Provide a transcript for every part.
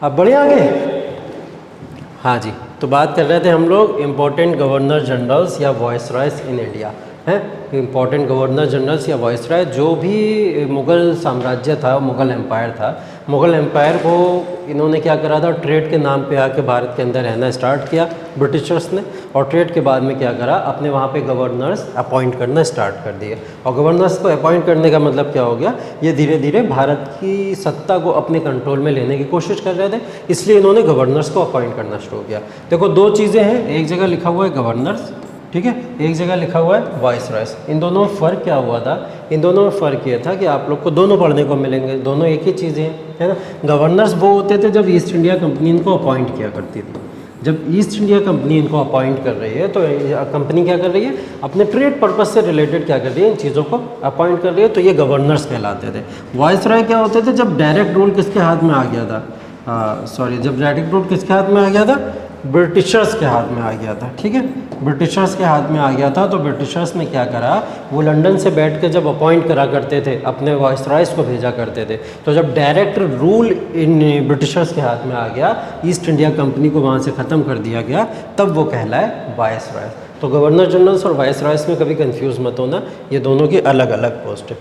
अब बढ़िया आगे। हाँ जी, तो बात कर रहे थे हम लोग इम्पोर्टेंट गवर्नर जनरल्स या वॉइसरॉयस इन इंडिया हैं। इम्पोर्टेंट गवर्नर जनरल्स या वॉइसरॉय जो भी मुग़ल साम्राज्य था, मुग़ल एम्पायर था, मुग़ल एम्पायर को इन्होंने क्या करा था, ट्रेड के नाम पे आके भारत के अंदर रहना स्टार्ट किया ब्रिटिशर्स ने, और ट्रेड के बाद में क्या करा, अपने वहाँ पे गवर्नर्स अपॉइंट करना स्टार्ट कर दिए। और गवर्नर्स को अपॉइंट करने का मतलब क्या हो गया, ये धीरे धीरे भारत की सत्ता को अपने कंट्रोल में लेने की कोशिश कर रहे थे, इसलिए इन्होंने गवर्नर्स को अपॉइंट करना शुरू किया। देखो दो चीज़ें हैं, एक जगह लिखा हुआ है गवर्नर्स, ठीक है, एक जगह लिखा हुआ है वॉइसरॉयस। इन दोनों में फ़र्क क्या हुआ था, इन दोनों में फ़र्क ये था कि आप लोग को दोनों पढ़ने को मिलेंगे, दोनों एक ही चीज़ें हैं, है ना। गवर्नर्स वो होते थे जब ईस्ट इंडिया कंपनी इनको अपॉइंट किया करती थी। जब ईस्ट इंडिया कंपनी इनको अपॉइंट कर रही है तो कंपनी क्या कर रही है, अपने ट्रेड पर्पस से रिलेटेड क्या कर रही है, इन चीज़ों को अपॉइंट कर रही है, तो ये गवर्नर्स कहलाते थे। वॉइसरॉय क्या होते थे, जब डायरेक्ट रूल किसके हाथ में आ गया था, जब डायरेक्ट रूल किसके हाथ में आ गया था, ब्रिटिशर्स के हाथ में आ गया था, ठीक है, ब्रिटिशर्स के हाथ में आ गया था। तो ब्रिटिशर्स ने क्या करा, वो लंदन से बैठ के जब अपॉइंट करा करते थे, अपने वॉइसरॉयस को भेजा करते थे, तो जब डायरेक्ट रूल इन ब्रिटिशर्स के हाथ में आ गया, ईस्ट इंडिया कंपनी को वहाँ से ख़त्म कर दिया गया, तब वो कहलाए वायसरॉय। तो गवर्नर जनरल्स और वायसरॉयस में कभी कंफ्यूज मत होना, ये दोनों की अलग अलग पोस्ट है।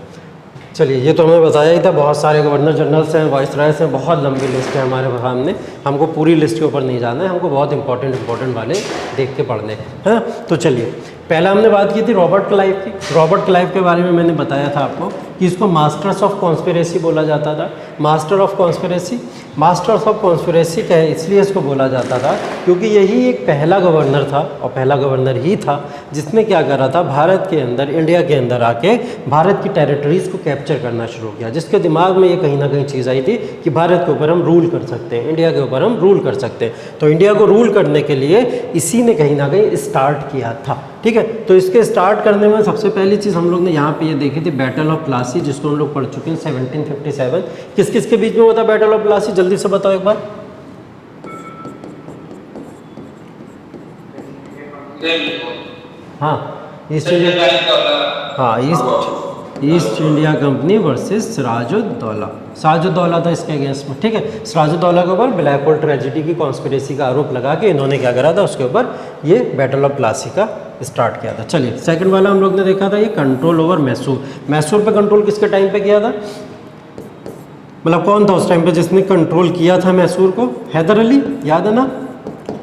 चलिए, ये तो हमें बताया ही था, बहुत सारे गवर्नर जनरल्स हैं, वाइसरॉयस हैं, बहुत लंबी लिस्ट है हमारे सामने, हमको पूरी लिस्ट के ऊपर नहीं जाना है, हमको बहुत इंपॉर्टेंट वाले देख के पढ़ने हैं। तो चलिए, पहला हमने बात की थी रॉबर्ट क्लाइव की। रॉबर्ट क्लाइव के बारे में मैंने बताया था आपको कि इसको मास्टर्स ऑफ कॉन्स्पिरेसी बोला जाता था। Master of conspiracy, masters of conspiracy कहे इसलिए इसको बोला जाता था क्योंकि यही एक पहला गवर्नर था, और पहला गवर्नर ही था जिसने क्या करा था, भारत के अंदर, इंडिया के अंदर आके भारत की टेरिटरीज़ को कैप्चर करना शुरू किया, जिसके दिमाग में ये कहीं ना कहीं चीज़ आई थी कि भारत के ऊपर हम रूल कर सकते हैं, इंडिया के ऊपर हम रूल कर सकते हैं। तो इंडिया को रूल करने के लिए इसी ने कहीं ना कहीं स्टार्ट किया था, ठीक है। तो इसके स्टार्ट करने में सबसे पहली चीज़ हम लोग ने यहाँ पे ये देखी थी, बैटल ऑफ प्लासी, जिसको हम लोग पढ़ चुके हैं 1757। किस किस के बीच में हुआ था बैटल ऑफ प्लासी, जल्दी से बताओ एक बार। हाँ, East India Company versus Sirajuddaula. Sirajuddaula था इसके अगेंस्ट में, ठीक है। सिराजुद्दौला के ऊपर ब्लैक होल ट्रेजेडी की कॉन्स्पिरेसी का आरोप लगा के इन्होंने क्या करा था, उसके ऊपर ये बैटल ऑफ प्लासी का स्टार्ट किया था। चलिए, सेकंड वाला हम लोग ने देखा था ये कंट्रोल ओवर मैसूर। मैसूर पे कंट्रोल किसके टाइम पे किया था, मतलब कौन था उस टाइम पे जिसने कंट्रोल किया था मैसूर को, हैदर अली, याद है ना,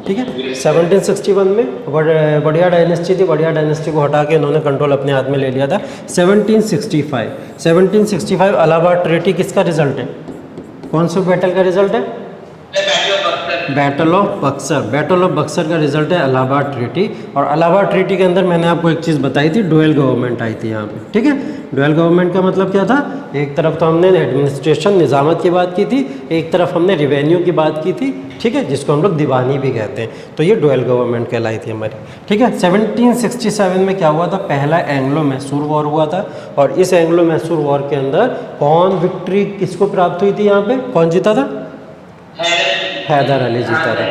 ठीक है। 1761 में बढ़िया डायनेस्टी थी, बढ़िया डायनेस्टी को हटा के इन्होंने कंट्रोल अपने हाथ में ले लिया था। 1765 इलाहाबाद ट्रीटी किसका रिजल्ट है, कौन से बैटल का रिजल्ट है, battle of Buxar. Battle of Buxar का रिजल्ट है इलाहाबाद ट्रीटी। और इलाहाबाद ट्रीटी के अंदर मैंने आपको एक चीज़ बताई थी, डुअल गवर्नमेंट आई थी यहाँ पे, ठीक है। डुअल गवर्नमेंट का मतलब क्या था, एक तरफ तो हमने एडमिनिस्ट्रेशन निज़ामत की बात की थी, एक तरफ हमने रिवेन्यू की बात की थी, ठीक है, जिसको हम लोग दीवानी भी कहते हैं। तो ये डुअल गवर्नमेंट कहलाई थी हमारी, ठीक है। 1767 में क्या हुआ था, पहला एंग्लो मैसूर वॉर हुआ था, और इस एंग्लो मैसूर वॉर के अंदर कौन विक्ट्री किसको प्राप्त हुई थी, यहाँ पे कौन जीता था, हैदर अली जीता था,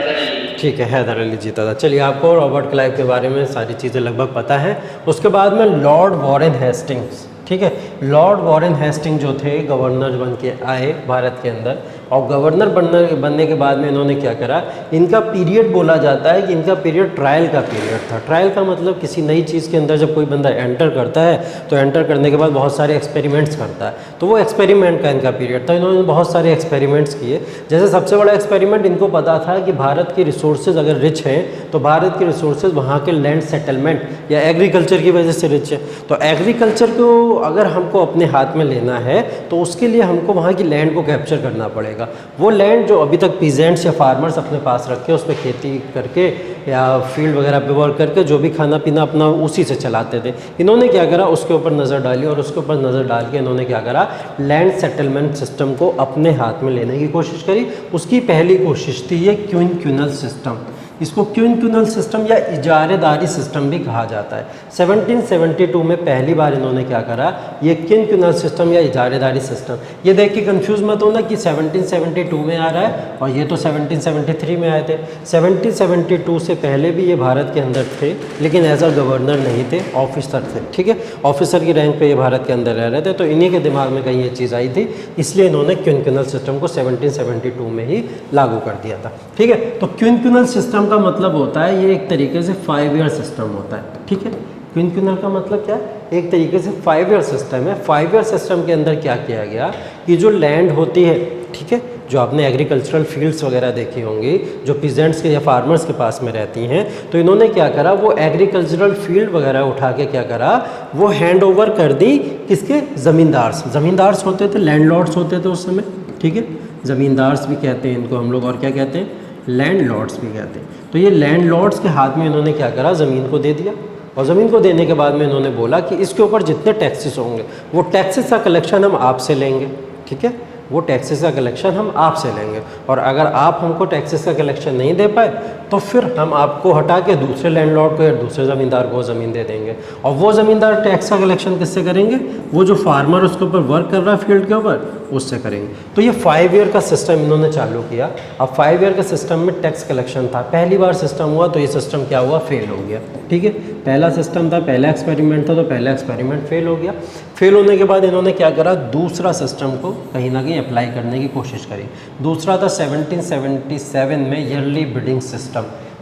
ठीक है, हैदर अली जीता था। चलिए, आपको रॉबर्ट क्लाइव के बारे में सारी चीज़ें लगभग पता है। उसके बाद में लॉर्ड वॉरेन हेस्टिंग्स, ठीक है, लॉर्ड वॉरेन हेस्टिंग जो थे गवर्नर बन के आए भारत के अंदर, और गवर्नर बनने के बाद में इन्होंने क्या करा, इनका पीरियड बोला जाता है कि इनका पीरियड ट्रायल का पीरियड था। ट्रायल का मतलब किसी नई चीज़ के अंदर जब कोई बंदा एंटर करता है तो एंटर करने के बाद बहुत सारे एक्सपेरिमेंट्स करता है, तो वो एक्सपेरिमेंट का इनका पीरियड था। इन्होंने बहुत सारे एक्सपेरिमेंट्स किए। जैसे सबसे बड़ा एक्सपेरिमेंट इनको पता था कि भारत की रिसोर्सेज अगर रिच हैं तो भारत के रिसोर्सेज वहाँ के लैंड सेटलमेंट या एग्रीकल्चर की वजह से रिच है। तो एग्रीकल्चर को अगर हमको अपने हाथ में लेना है तो उसके लिए हमको वहाँ की लैंड को कैप्चर करना पड़ेगा। वो लैंड जो अभी तक पीजेंट्स या फार्मर्स अपने पास रखे, उस पर खेती करके या फील्ड वगैरह पे वर्क करके जो भी खाना पीना अपना उसी से चलाते थे, इन्होंने क्या करा, उसके ऊपर नज़र डाली, और उसके ऊपर नज़र डाल के इन्होंने क्या करा, लैंड सेटलमेंट सिस्टम को अपने हाथ में लेने की कोशिश करी। उसकी पहली कोशिश थी ये क्विंक्यूनल सिस्टम। इसको क्विंक्यूनल सिस्टम या इजारेदारी सिस्टम भी कहा जाता है। 1772 में पहली बार इन्होंने क्या करा, ये क्विंक्यूनल सिस्टम या इजारेदारी सिस्टम। ये देख के कंफ्यूज मत होना कि 1772 में आ रहा है और ये तो 1773 में आए थे। 1772 से पहले भी ये भारत के अंदर थे, लेकिन एज अ गवर्नर नहीं थे, ऑफिसर थे। ठीक है, ऑफिसर की रैंक पे ये भारत के अंदर रह रहे थे, तो इन्हीं के दिमाग में कहीं ये चीज़ आई थी, इसलिए इन्होंने क्विंक्यूनल सिस्टम को 1772 में ही लागू कर दिया था। ठीक है, तो क्विंक्यूनल सिस्टम का मतलब होता है ये एक तरीके से 5 ईयर सिस्टम होता है। ठीक है, क्विंक्यूनल का मतलब क्या है, एक तरीके से 5 ईयर सिस्टम है। 5 ईयर सिस्टम के अंदर क्या किया गया कि जो लैंड होती है, ठीक है, जो आपने एग्रीकल्चरल फील्ड्स वगैरह देखी होंगी जो पीजेंट्स के या फार्मर्स के पास में रहती हैं, तो इन्होंने क्या करा, वो एग्रीकल्चरल फील्ड वगैरह उठा के क्या करा, वो हैंड ओवर कर दी किसके, ज़मींदार्स होते थे, लैंडलॉर्ड्स होते थे उस समय। ठीक है, ज़मींदार्स भी कहते हैं इनको हम लोग, और क्या कहते हैं, लैंडलॉर्ड्स भी कहते हैं। तो ये लैंडलॉर्ड्स के हाथ में इन्होंने क्या करा, ज़मीन को दे दिया, और ज़मीन को देने के बाद में इन्होंने बोला कि इसके ऊपर जितने टैक्सेस होंगे वो टैक्सेस का कलेक्शन हम आपसे लेंगे। ठीक है, वो टैक्सेस का कलेक्शन हम आपसे लेंगे, और अगर आप हमको टैक्सेस का कलेक्शन नहीं दे पाए तो फिर हम आपको हटा के दूसरे लैंडलॉर्ड को या दूसरे ज़मींदार को ज़मीन दे देंगे। और वो ज़मींदार टैक्स का कलेक्शन किससे करेंगे, वो जो फार्मर उसके ऊपर वर्क कर रहा है फील्ड के ऊपर, उससे करेंगे। तो ये 5 ईयर का सिस्टम इन्होंने चालू किया। अब 5 ईयर के सिस्टम में टैक्स कलेक्शन था, पहली बार सिस्टम हुआ तो ये सिस्टम क्या हुआ, फेल हो गया। ठीक है, पहला सिस्टम था, पहला एक्सपेरिमेंट था, तो पहला एक्सपेरिमेंट फेल हो गया। फेल होने के बाद इन्होंने क्या करा, दूसरा सिस्टम को कहीं ना कहीं अप्लाई करने की कोशिश करी। दूसरा था 1777 में ईयरली बिडिंग सिस्टम।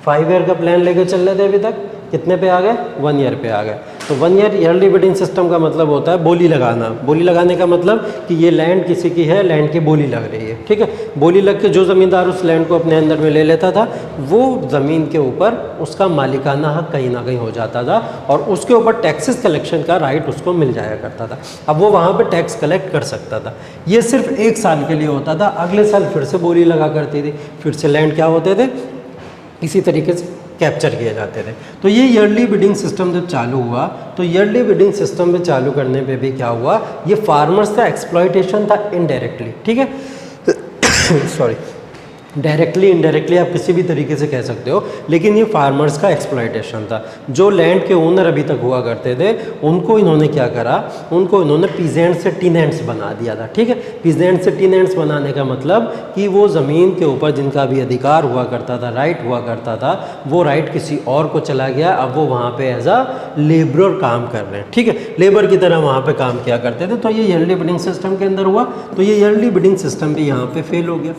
5 ईयर का प्लान लेके चल रहे थे, अभी तक कितने पे आ गए, 1 ईयर पे आ गए। तो 1 ईयर ईयरली बिडिंग सिस्टम का मतलब होता है बोली लगाना। बोली लगाने का मतलब कि ये लैंड किसी की है, लैंड की बोली लग रही है। ठीक है, बोली लग के जो ज़मींदार उस लैंड को अपने अंदर में ले लेता था, वो ज़मीन के ऊपर उसका मालिकाना हक कहीं ना कहीं हो जाता था, और उसके ऊपर टैक्सेस कलेक्शन का राइट उसको मिल जाया करता था। अब वो वहाँ पर टैक्स कलेक्ट कर सकता था। ये सिर्फ 1 साल के लिए होता था, अगले साल फिर से बोली लगा करती थी, फिर से लैंड क्या होते थे, इसी तरीके से कैप्चर किए जाते थे। तो ये ईयरली बिडिंग सिस्टम जब चालू हुआ, तो ईयरली बिडिंग सिस्टम में चालू करने पे भी क्या हुआ, ये फार्मर्स का एक्सप्लॉयटेशन था इनडायरेक्टली। ठीक है सॉरी, डायरेक्टली इनडायरेक्टली आप किसी भी तरीके से कह सकते हो, लेकिन ये फार्मर्स का एक्सप्लॉयटेशन था। जो लैंड के ओनर अभी तक हुआ करते थे, उनको इन्होंने क्या करा, उनको इन्होंने पीजेंट से टीनेंट्स बना दिया था। ठीक है, पीजेंट से टीनेंट्स बनाने का मतलब कि वो ज़मीन के ऊपर जिनका भी अधिकार हुआ करता था, राइट हुआ करता था, वो राइट किसी और को चला गया। अब वो वहाँ पे एज अ लेबरर काम कर रहे हैं। ठीक है, लेबर की तरह वहाँ पे काम किया करते थे। तो ये ईयरली बिडिंग सिस्टम के अंदर हुआ, तो ये ईयरली बिडिंग सिस्टम भी यहाँ पे फेल हो गया।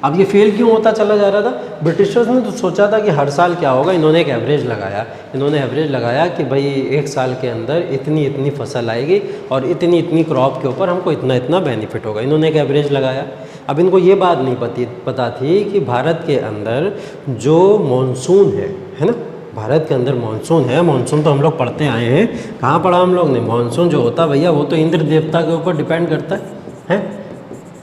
अब ये फेल क्यों होता चला जा रहा था, ब्रिटिशर्स ने तो सोचा था कि हर साल क्या होगा, इन्होंने एक एवरेज लगाया। इन्होंने एवरेज लगाया कि भाई 1 साल के अंदर इतनी इतनी फसल आएगी और इतनी इतनी क्रॉप के ऊपर हमको इतना इतना बेनिफिट होगा। इन्होंने एक एवरेज लगाया। अब इनको ये बात नहीं पता थी कि भारत के अंदर जो मानसून है ना, भारत के अंदर मानसून है, मानसून तो हम लोग पढ़ते आए हैं। कहाँ पढ़ा हम लोग ने, मानसून जो होता है भैया वो तो इंद्र देवता के ऊपर डिपेंड करता है,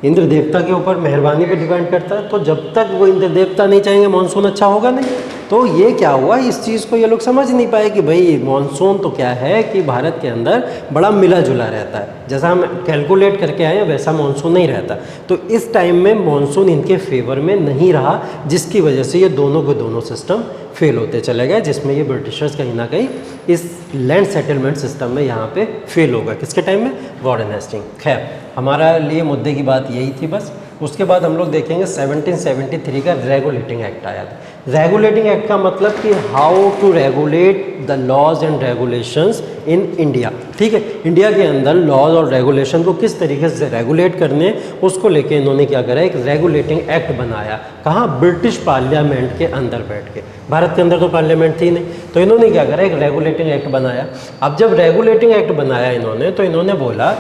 इंद्र देवता के ऊपर मेहरबानी पे डिपेंड करता है। तो जब तक वो इंद्र देवता नहीं चाहेंगे मानसून अच्छा होगा नहीं। तो ये क्या हुआ, इस चीज़ को ये लोग समझ नहीं पाए कि भाई मानसून तो क्या है कि भारत के अंदर बड़ा मिला जुला रहता है, जैसा हम कैलकुलेट करके आए हैं वैसा मानसून नहीं रहता। तो इस टाइम में मानसून इनके फेवर में नहीं रहा, जिसकी वजह से ये दोनों के दोनों सिस्टम फेल होते चले गए, जिसमें ये ब्रिटिशर्स कहीं ना कहीं इस लैंड सेटलमेंट सिस्टम में यहाँ पे फेल हो गए। किसके टाइम में, वारेन हेस्टिंग। खैर, हमारा लिए मुद्दे की बात यही थी बस। उसके बाद हम लोग देखेंगे 1773 का रेगुलेटिंग एक्ट आया था। रेगुलेटिंग एक्ट का मतलब कि how to regulate the laws and regulations in India. ठीक है, इंडिया के अंदर लॉज और रेगुलेशन को किस तरीके से रेगुलेट करने, उसको लेके इन्होंने क्या करा, एक रेगुलेटिंग एक्ट बनाया। कहाँ, ब्रिटिश पार्लियामेंट के अंदर बैठ के। भारत के अंदर तो पार्लियामेंट थी नहीं, तो इन्होंने क्या करा, एक रेगुलेटिंग एक्ट बनाया। अब जब रेगुलेटिंग एक्ट बनाया इन्होंने, तो इन्होंने बोला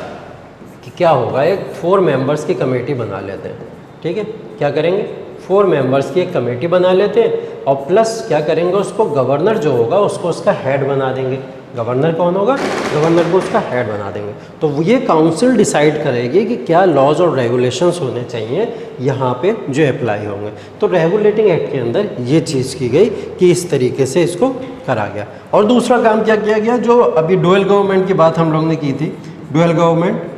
कि क्या होगा, एक 4 मेंबर्स की कमेटी बना लेते हैं। ठीक है, क्या करेंगे, 4 मेंबर्स की एक कमेटी बना लेते हैं, और प्लस क्या करेंगे, उसको गवर्नर जो होगा उसको उसका हेड बना देंगे। गवर्नर कौन होगा, गवर्नर को उसका हेड बना देंगे। तो ये काउंसिल डिसाइड करेगी कि क्या लॉज और रेगुलेशंस होने चाहिए यहाँ पे जो अप्लाई होंगे। तो रेगुलेटिंग एक्ट के अंदर ये चीज़ की गई कि इस तरीके से इसको करा गया। और दूसरा काम क्या किया गया, जो अभी डुअल गवर्नमेंट की बात हम लोग ने की थी, डुअल गवर्नमेंट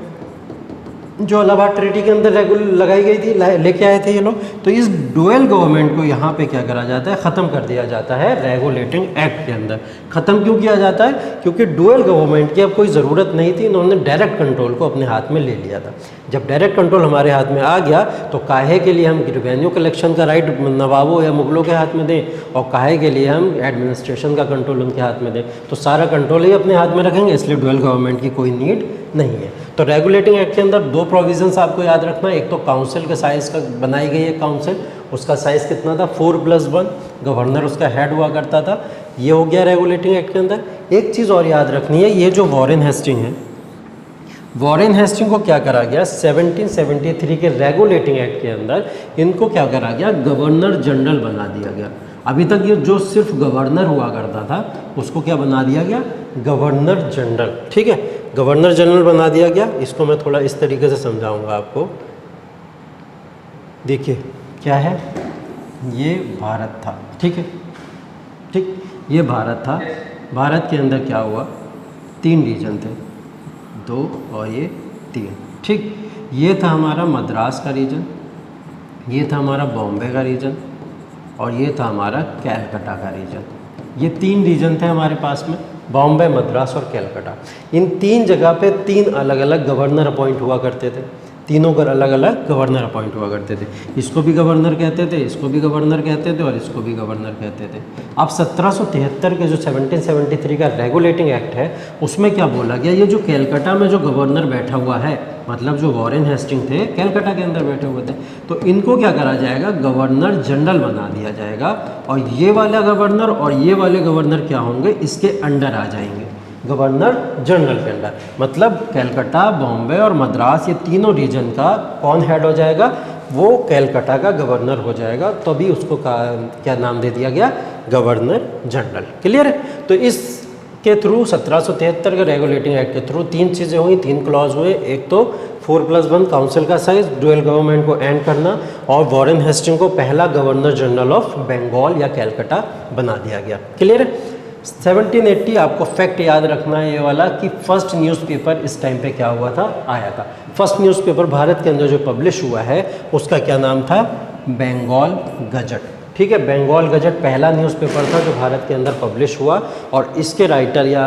जो इलाहाबाद ट्रीटी के अंदर लगाई गई थी, लेके आए थे ये लोग। तो इस डुअल गवर्नमेंट को यहाँ पे क्या करा जाता है, ख़त्म कर दिया जाता है रेगुलेटिंग एक्ट के अंदर। ख़त्म क्यों किया जाता है, क्योंकि डुअल गवर्नमेंट की अब कोई ज़रूरत नहीं थी, इन्होंने डायरेक्ट कंट्रोल को अपने हाथ में ले लिया था। जब डायरेक्ट कंट्रोल हमारे हाथ में आ गया तो काहे के लिए हम रेवेन्यू कलेक्शन का राइट नवाबों या मुगलों के हाथ में दें, और काहे के लिए हम एडमिनिस्ट्रेशन का कंट्रोल उनके हाथ में दें। तो सारा कंट्रोल ही अपने हाथ में रखेंगे, इसलिए डुअल गवर्नमेंट की कोई नीड नहीं है। तो रेगुलेटिंग एक्ट के अंदर दो प्रोविजंस आपको याद रखना है। एक तो काउंसिल के साइज़ का बनाई गई है काउंसिल, उसका साइज़ कितना था 4+1, गवर्नर उसका हेड हुआ करता था। ये हो गया रेगुलेटिंग एक्ट के अंदर। एक चीज़ और याद रखनी है, ये जो वॉरेन हेस्टिंग है, वॉरेन हेस्टिंग को क्या करा गया 1773 के रेगुलेटिंग एक्ट के अंदर, इनको क्या करा गया, गवर्नर जनरल बना दिया गया। अभी तक ये जो सिर्फ गवर्नर हुआ करता था उसको क्या बना दिया गया, गवर्नर जनरल। ठीक है, गवर्नर जनरल बना दिया गया। इसको मैं थोड़ा इस तरीके से समझाऊंगा आपको। देखिए क्या है, ये भारत था, ठीक है, ठीक, ये भारत था। भारत के अंदर क्या हुआ, 3 रीजन थे, 2 और ये 3, ठीक। ये था हमारा मद्रास का रीजन, ये था हमारा बॉम्बे का रीजन, और ये था हमारा कैलकाटा का रीजन। ये 3 रीजन थे हमारे पास में, बॉम्बे, मद्रास और कैलकाटा। इन 3 जगह पे 3 अलग अलग गवर्नर अपॉइंट हुआ करते थे। तीनों पर अलग अलग गवर्नर अपॉइंट हुआ करते थे। इसको भी गवर्नर कहते थे, इसको भी गवर्नर कहते थे, और इसको भी गवर्नर कहते थे। अब 1773 के जो 1773 का रेगुलेटिंग एक्ट है उसमें क्या बोला गया, ये जो कैलकाटा में जो गवर्नर बैठा हुआ है, मतलब जो वॉरेन हेस्टिंग थे कैलकाटा के अंदर बैठे हुए थे, तो इनको क्या करा जाएगा, गवर्नर जनरल बना दिया जाएगा। और ये वाला गवर्नर और ये वाले गवर्नर क्या होंगे, इसके अंडर आ जाएंगे, गवर्नर जनरल के अंडर। मतलब कैलकाटा, बॉम्बे और मद्रास, ये तीनों रीजन का कौन हेड हो जाएगा, वो कैलकाटा का गवर्नर हो जाएगा। तो अभी उसको क्या नाम दे दिया गया, गवर्नर जनरल। क्लियर है। तो इसके थ्रू 1773 के रेगुलेटिंग एक्ट के थ्रू 3 चीज़ें हुई, 3 क्लॉज हुए। एक तो 4+1 काउंसिल का साइज, डुअल गवर्नमेंट को एंड करना, और वॉरेन हेस्टिंग को पहला गवर्नर जनरल ऑफ बंगाल या कैलकाटा बना दिया गया। क्लियर है। 1780 आपको फैक्ट याद रखना है ये वाला, कि फर्स्ट न्यूज़पेपर इस टाइम पे क्या हुआ था, आया था। फर्स्ट न्यूज़पेपर भारत के अंदर जो पब्लिश हुआ है उसका क्या नाम था, बंगाल गजट। ठीक है, बंगाल गजट पहला न्यूज़पेपर था जो भारत के अंदर पब्लिश हुआ। और इसके राइटर या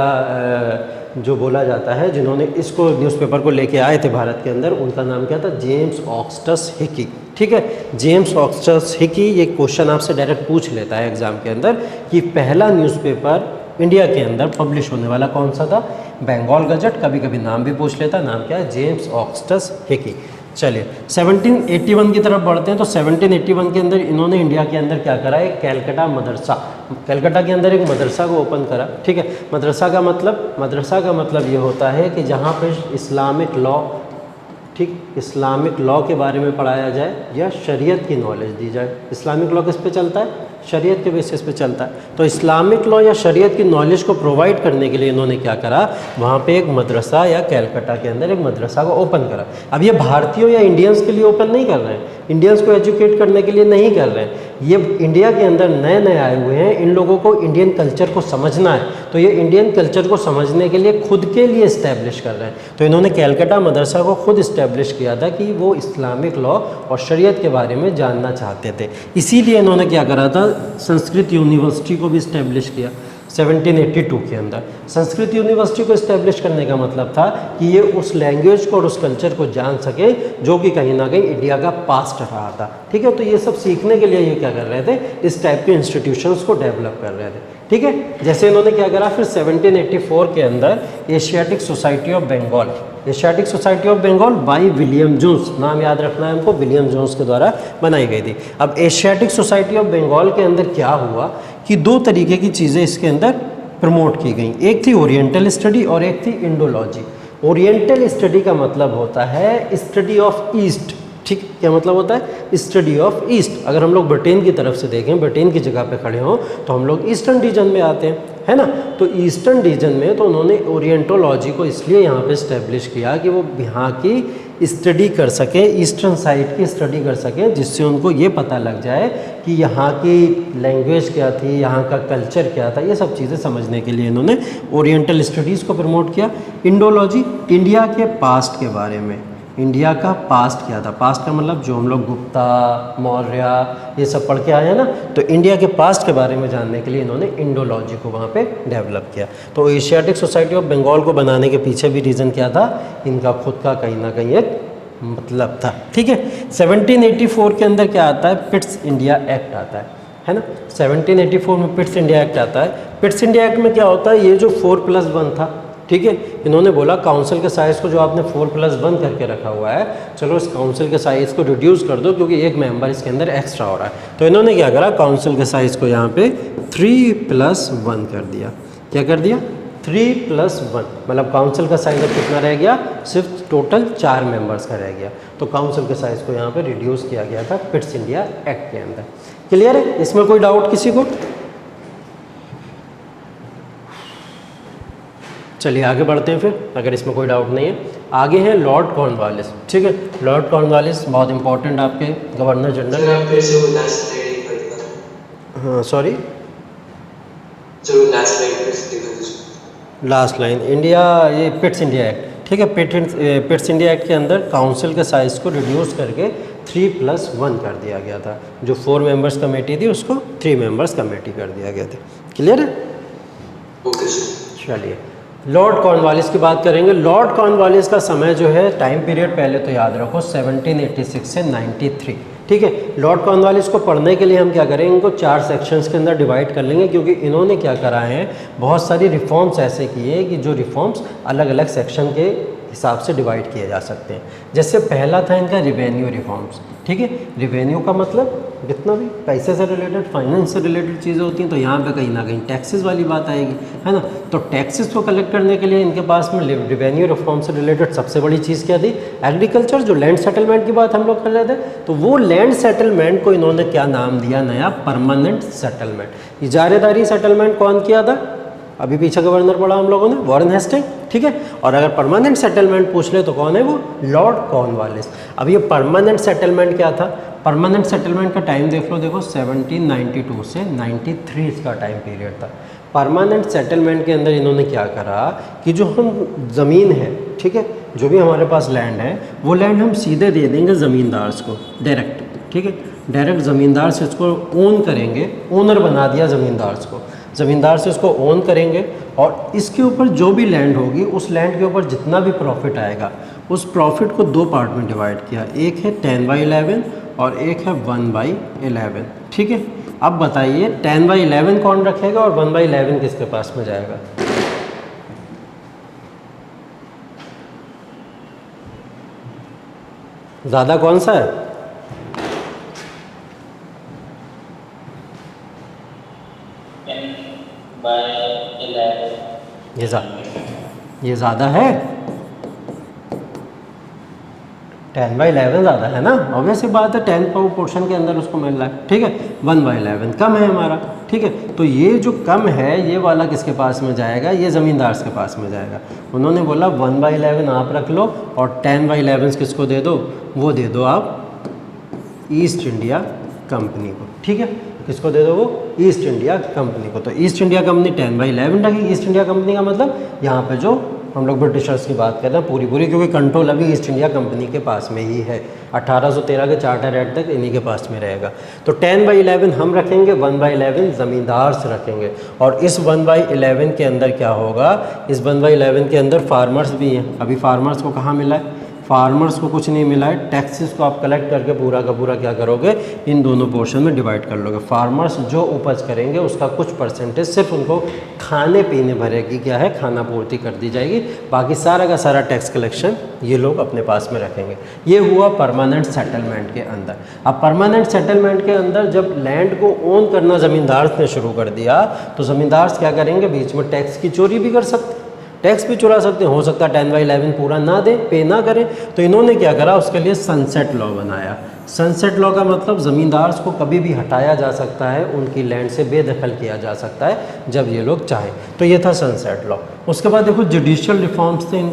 जो बोला जाता है, जिन्होंने इसको न्यूज़पेपर को लेके आए थे भारत के अंदर, उनका नाम क्या था, जेम्स ऑगस्टस हिकी। ठीक है, जेम्स ऑगस्टस हिकी। ये क्वेश्चन आपसे डायरेक्ट पूछ लेता है एग्जाम के अंदर कि पहला न्यूज़पेपर इंडिया के अंदर पब्लिश होने वाला कौन सा था, बंगाल गजट। कभी कभी नाम भी पूछ लेता, नाम क्या है, जेम्स ऑगस्टस हिकी। चलिए 1781 की तरफ बढ़ते हैं। तो 1781 के अंदर इन्होंने इंडिया के अंदर क्या करा, एक कैलकाटा मदरसा, कैलकाटा के अंदर एक मदरसा को ओपन करा। ठीक है, मदरसा का मतलब ये होता है कि जहाँ पे इस्लामिक लॉ, ठीक, इस्लामिक लॉ के बारे में पढ़ाया जाए या शरीयत की नॉलेज दी जाए। इस्लामिक लॉ किस पे चलता है, शरीयत के बेसिस पे चलता है। तो इस्लामिक लॉ या शरीयत की नॉलेज को प्रोवाइड करने के लिए इन्होंने क्या करा, वहाँ पे एक मदरसा या कैलकाटा के अंदर एक मदरसा को ओपन करा। अब ये भारतीयों या इंडियंस के लिए ओपन नहीं कर रहे हैं, इंडियंस को एजुकेट करने के लिए नहीं कर रहे हैं। ये इंडिया के अंदर नए नए आए हुए हैं, इन लोगों को इंडियन कल्चर को समझना है, तो ये इंडियन कल्चर को समझने के लिए खुद के लिए इस्टेब्लिश कर रहे हैं। तो इन्होंने कैलकाटा मदरसा को खुद इस्टेब्लिश किया था कि वो इस्लामिक लॉ और शरीयत के बारे में जानना चाहते थे। इसीलिए इन्होंने क्या करा था, संस्कृत यूनिवर्सिटी को भी इस्टेब्लिश किया 1782 के अंदर। संस्कृत यूनिवर्सिटी को इस्टेब्लिश करने का मतलब था कि ये उस लैंग्वेज को और उस कल्चर को जान सके जो कि कहीं ना कहीं इंडिया का पास्ट रहा था। ठीक है, तो ये सब सीखने के लिए ये क्या कर रहे थे, इस टाइप के इंस्टीट्यूशंस को डेवलप कर रहे थे। ठीक है, जैसे इन्होंने क्या करा, फिर 1784 के अंदर Asiatic Society of Bengal, Asiatic Society of Bengal by William Jones, नाम याद रखना है हमको, विलियम जोन्स के द्वारा बनाई गई थी। अब एशियाटिक सोसाइटी ऑफ बंगाल के अंदर क्या हुआ कि 2 तरीके की चीज़ें इसके अंदर प्रमोट की गई। एक थी ओरिएंटल स्टडी और एक थी इंडोलॉजी। ओरिएंटल स्टडी का मतलब होता है स्टडी ऑफ ईस्ट। ठीक, क्या मतलब होता है, स्टडी ऑफ ईस्ट। अगर हम लोग ब्रिटेन की तरफ से देखें, ब्रिटेन की जगह पे खड़े हों, तो हम लोग ईस्टर्न रीजन में आते हैं, है ना। तो ईस्टर्न रीजन में तो उन्होंने ओरिएंटोलॉजी को इसलिए यहाँ पे इस्टेब्लिश किया कि वो यहाँ की स्टडी कर सकें, ईस्टर्न साइड की स्टडी कर सकें, जिससे उनको ये पता लग जाए कि यहाँ की लैंग्वेज क्या थी, यहाँ का कल्चर क्या था, ये सब चीज़ें समझने के लिए इन्होंने ओरिएंटल स्टडीज़ को प्रमोट किया। इंडोलॉजी, इंडिया के पास्ट के बारे में, इंडिया का पास्ट क्या था, पास्ट का मतलब जो हम लोग गुप्ता, मौर्य ये सब पढ़ के आए हैं ना, तो इंडिया के पास्ट के बारे में जानने के लिए इन्होंने इंडोलॉजी को वहाँ पे डेवलप किया। तो एशियाटिक सोसाइटी ऑफ बंगाल को बनाने के पीछे भी रीज़न क्या था, इनका खुद का कहीं ना कहीं एक मतलब था। ठीक है, 1784 के अंदर क्या आता है, पिट्स इंडिया एक्ट आता है ना। 1784 में पिट्स इंडिया एक्ट आता है। पिट्स इंडिया एक्ट में क्या होता है, ये जो 4+1 था, ठीक है, इन्होंने बोला काउंसिल के साइज़ को जो आपने 4+1 करके रखा हुआ है, चलो इस काउंसिल के साइज़ को रिड्यूस कर दो क्योंकि एक मेंबर इसके अंदर एक्स्ट्रा हो रहा है। तो इन्होंने क्या करा, काउंसिल के साइज़ को यहाँ पे 3+1 कर दिया। क्या कर दिया, 3+1, मतलब काउंसिल का साइज़ अब कितना रह गया, सिर्फ टोटल 4 मेंबर्स का रह गया। तो काउंसिल के साइज़ को यहाँ पे रिड्यूस किया गया था पिट्स इंडिया एक्ट के अंदर। क्लियर है, इसमें कोई डाउट किसी को? चलिए आगे बढ़ते हैं फिर, अगर इसमें कोई डाउट नहीं है। आगे है लॉर्ड कॉर्नवालिस। ठीक है, लॉर्ड कॉर्नवालिस बहुत इंपॉर्टेंट आपके गवर्नर जनरल। हाँ सॉरी, लास्ट लाइन इंडिया, ये पिट्स इंडिया एक्ट। ठीक है, पिट्स इंडिया एक्ट के अंदर काउंसिल के साइज़ को रिड्यूस करके 3+1 कर दिया गया था। जो 4 मेंबर्स कमेटी थी उसको 3 मेंबर्स कमेटी कर दिया गया था। क्लियर है? चलिए लॉर्ड कॉर्नवालिस की बात करेंगे। लॉर्ड कॉर्नवालिस का समय जो है, टाइम पीरियड पहले तो याद रखो 1786 से 93। ठीक है, लॉर्ड कॉर्नवालिस को पढ़ने के लिए हम क्या करेंगे, इनको 4 सेक्शंस के अंदर डिवाइड कर लेंगे क्योंकि इन्होंने क्या करा है, बहुत सारी रिफॉर्म्स ऐसे किए हैं कि जो रिफॉर्म्स अलग अलग सेक्शन के हिसाब से डिवाइड किए जा सकते हैं। जैसे पहला था इनका रिवेन्यू रिफॉर्म्स। ठीक है, रिवेन्यू का मतलब जितना भी पैसे से रिलेटेड, फाइनेंस से रिलेटेड चीज़ें होती हैं, तो यहाँ पे कहीं ना कहीं टैक्सेस वाली बात आएगी, है ना। तो टैक्सेस को कलेक्ट करने के लिए इनके पास में रिवेन्यू रिफॉर्म से रिलेटेड सबसे बड़ी चीज़ क्या थी, एग्रीकल्चर। जो लैंड सेटलमेंट की बात हम लोग कर रहे थे, तो वो लैंड सेटलमेंट को इन्होंने क्या नाम दिया, नया परमानेंट सेटलमेंट। इजारेदारी सेटलमेंट कौन किया था, अभी पीछे गवर्नर पढ़ा हम लोगों ने, वॉरेन हेस्टिंग। ठीक है, और अगर परमानेंट सेटलमेंट पूछ ले तो कौन है वो, लॉर्ड कॉर्नवालिस। अब ये परमानेंट सेटलमेंट क्या था, परमानेंट सेटलमेंट का टाइम देख लो, देखो 1792 से 93 इसका टाइम पीरियड था। परमानेंट सेटलमेंट के अंदर इन्होंने क्या करा कि जो हम ज़मीन है, ठीक है, जो भी हमारे पास लैंड है, वो लैंड हम सीधे दे देंगे ज़मींदार्स को डायरेक्ट। ठीक है, डायरेक्ट ज़मींदार से इसको ओन करेंगे, ओनर बना दिया ज़मींदार्स को, ज़मींदार से इसको ओन करेंगे और इसके ऊपर जो भी लैंड होगी, उस लैंड के ऊपर जितना भी प्रॉफिट आएगा, उस प्रॉफिट को 2 पार्ट में डिवाइड किया। एक है 10/11 और एक है 1/11। ठीक है, अब बताइए 10/11 कौन रखेगा और 1/11 किसके पास में जाएगा? ज़्यादा कौन सा है? ये ज़्यादा है, 10/11 ज़्यादा है ना, ऑब्वियस बात है, 10 पोर्शन के अंदर उसको मिल रहा है। ठीक है, 1/11 कम है हमारा। ठीक है, तो ये जो कम है, ये वाला किसके पास में जाएगा, ये ज़मींदार के पास में जाएगा। उन्होंने बोला 1/11 आप रख लो और 10/11 किसको दे दो, वो दे दो आप ईस्ट इंडिया कंपनी को। ठीक है, किसको दे दो, वो ईस्ट इंडिया कंपनी को। तो ईस्ट इंडिया कंपनी 10/11 रखी। ईस्ट इंडिया कंपनी का मतलब यहाँ पे जो हम लोग ब्रिटिशर्स की बात कर रहे हैं पूरी पूरी, क्योंकि कंट्रोल अभी ईस्ट इंडिया कंपनी के पास में ही है। 1813 के चार्टर एक्ट तक इन्हीं के पास में रहेगा। तो 10/11 हम रखेंगे, 1/11 ज़मींदार से रखेंगे। और इस 1/11 के अंदर क्या होगा, इस 1/11 के अंदर फार्मर्स भी हैं। अभी फार्मर्स को कहाँ मिला है, फार्मर्स को कुछ नहीं मिला है। टैक्सेस को आप कलेक्ट करके पूरा का पूरा क्या करोगे, इन दोनों पोर्शन में डिवाइड कर लोगे। फार्मर्स जो उपज करेंगे उसका कुछ परसेंटेज सिर्फ उनको खाने पीने भरेगी, क्या है, खाना पूर्ति कर दी जाएगी। बाकी सारा का सारा टैक्स कलेक्शन ये लोग अपने पास में रखेंगे। ये हुआ परमानेंट सेटलमेंट के अंदर। अब परमानेंट सेटलमेंट के अंदर जब लैंड को ओन करना ज़मींदार ने शुरू कर दिया, तो ज़मींदार क्या करेंगे, बीच में टैक्स की चोरी भी कर सकते, टैक्स भी चुरा सकते हैं। हो सकता है 10/11 पूरा ना दें, पे ना करें। तो इन्होंने क्या करा, उसके लिए सनसेट लॉ बनाया। सनसेट लॉ का मतलब ज़मींदार को कभी भी हटाया जा सकता है, उनकी लैंड से बेदखल किया जा सकता है जब ये लोग चाहें। तो ये था सनसेट लॉ। उसके बाद देखो जुडिशियल रिफॉर्म्स थे।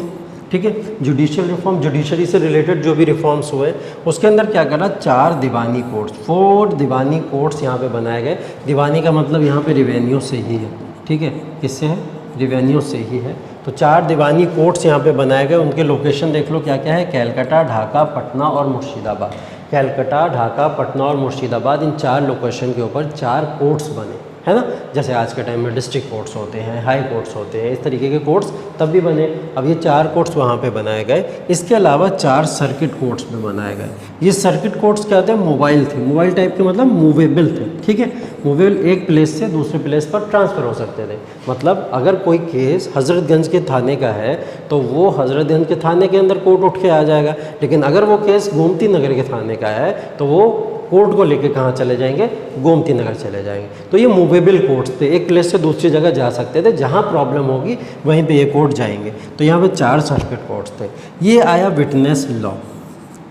ठीक है, जुडिशियल रिफॉर्म, जुडिशरी से रिलेटेड जो भी रिफॉर्म्स हुए, उसके अंदर क्या करा, 4 दीवानी कोर्ट्स, 4 दीवानी कोर्ट्स यहाँ पे बनाए गए। दीवानी का मतलब यहाँ पे रिवेन्यू से ही है। ठीक है, किससे है, रिवेन्यू से ही है। तो 4 दीवानी कोर्ट्स यहाँ पे बनाए गए, उनके लोकेशन देख लो क्या क्या है, कैलकाटा, ढाका, पटना और मुर्शिदाबाद। कैलकाटा, ढाका, पटना और मुर्शिदाबाद, इन 4 लोकेशन के ऊपर 4 कोर्ट्स बने, है ना। जैसे आज के टाइम में डिस्ट्रिक्ट कोर्ट्स होते हैं, हाई कोर्ट्स होते हैं, इस तरीके के कोर्ट्स तब भी बने। अब ये 4 कोर्ट्स वहाँ पे बनाए गए। इसके अलावा 4 सर्किट कोर्ट्स भी बनाए गए। ये सर्किट कोर्ट्स क्या थे, मोबाइल थे, मोबाइल टाइप के, मतलब मूवेबल थे, ठीक है। मूवेबल, एक प्लेस से दूसरे प्लेस पर ट्रांसफ़र हो सकते थे। मतलब अगर कोई केस हज़रतगंज के थाने का है तो वो हज़रतगंज के थाने के अंदर कोर्ट उठ के आ जाएगा, लेकिन अगर वो केस गोमती नगर के थाने का है तो वो कोर्ट को लेके कहाँ चले जाएंगे, गोमती नगर चले जाएंगे। तो ये मूवेबल कोर्ट्स थे, एक प्लेस से दूसरी जगह जा सकते थे, जहाँ प्रॉब्लम होगी वहीं पे ये कोर्ट जाएंगे। तो यहाँ पे 4 सर्किट कोर्ट्स थे। ये आया विटनेस लॉ।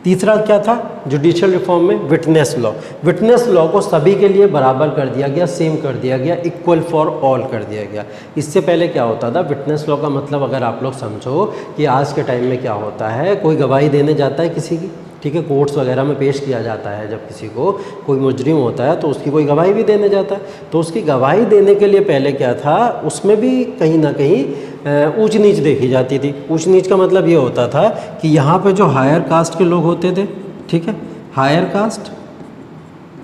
तीसरा क्या था जुडिशियल रिफॉर्म में, विटनेस लॉ। विटनेस लॉ को सभी के लिए बराबर कर दिया गया, सेम कर दिया गया, इक्वल फॉर ऑल कर दिया गया। इससे पहले क्या होता था, विटनेस लॉ का मतलब अगर आप लोग समझो कि आज के टाइम में क्या होता है, कोई गवाही देने जाता है किसी की, ठीक है, कोर्ट्स वगैरह में पेश किया जाता है। जब किसी को कोई मुजरिम होता है तो उसकी कोई गवाही भी देने जाता है, तो उसकी गवाही देने के लिए पहले क्या था, उसमें भी कहीं ना कहीं ऊंच नीच देखी जाती थी। ऊंच नीच का मतलब ये होता था कि यहाँ पे जो हायर कास्ट के लोग होते थे, ठीक है, हायर कास्ट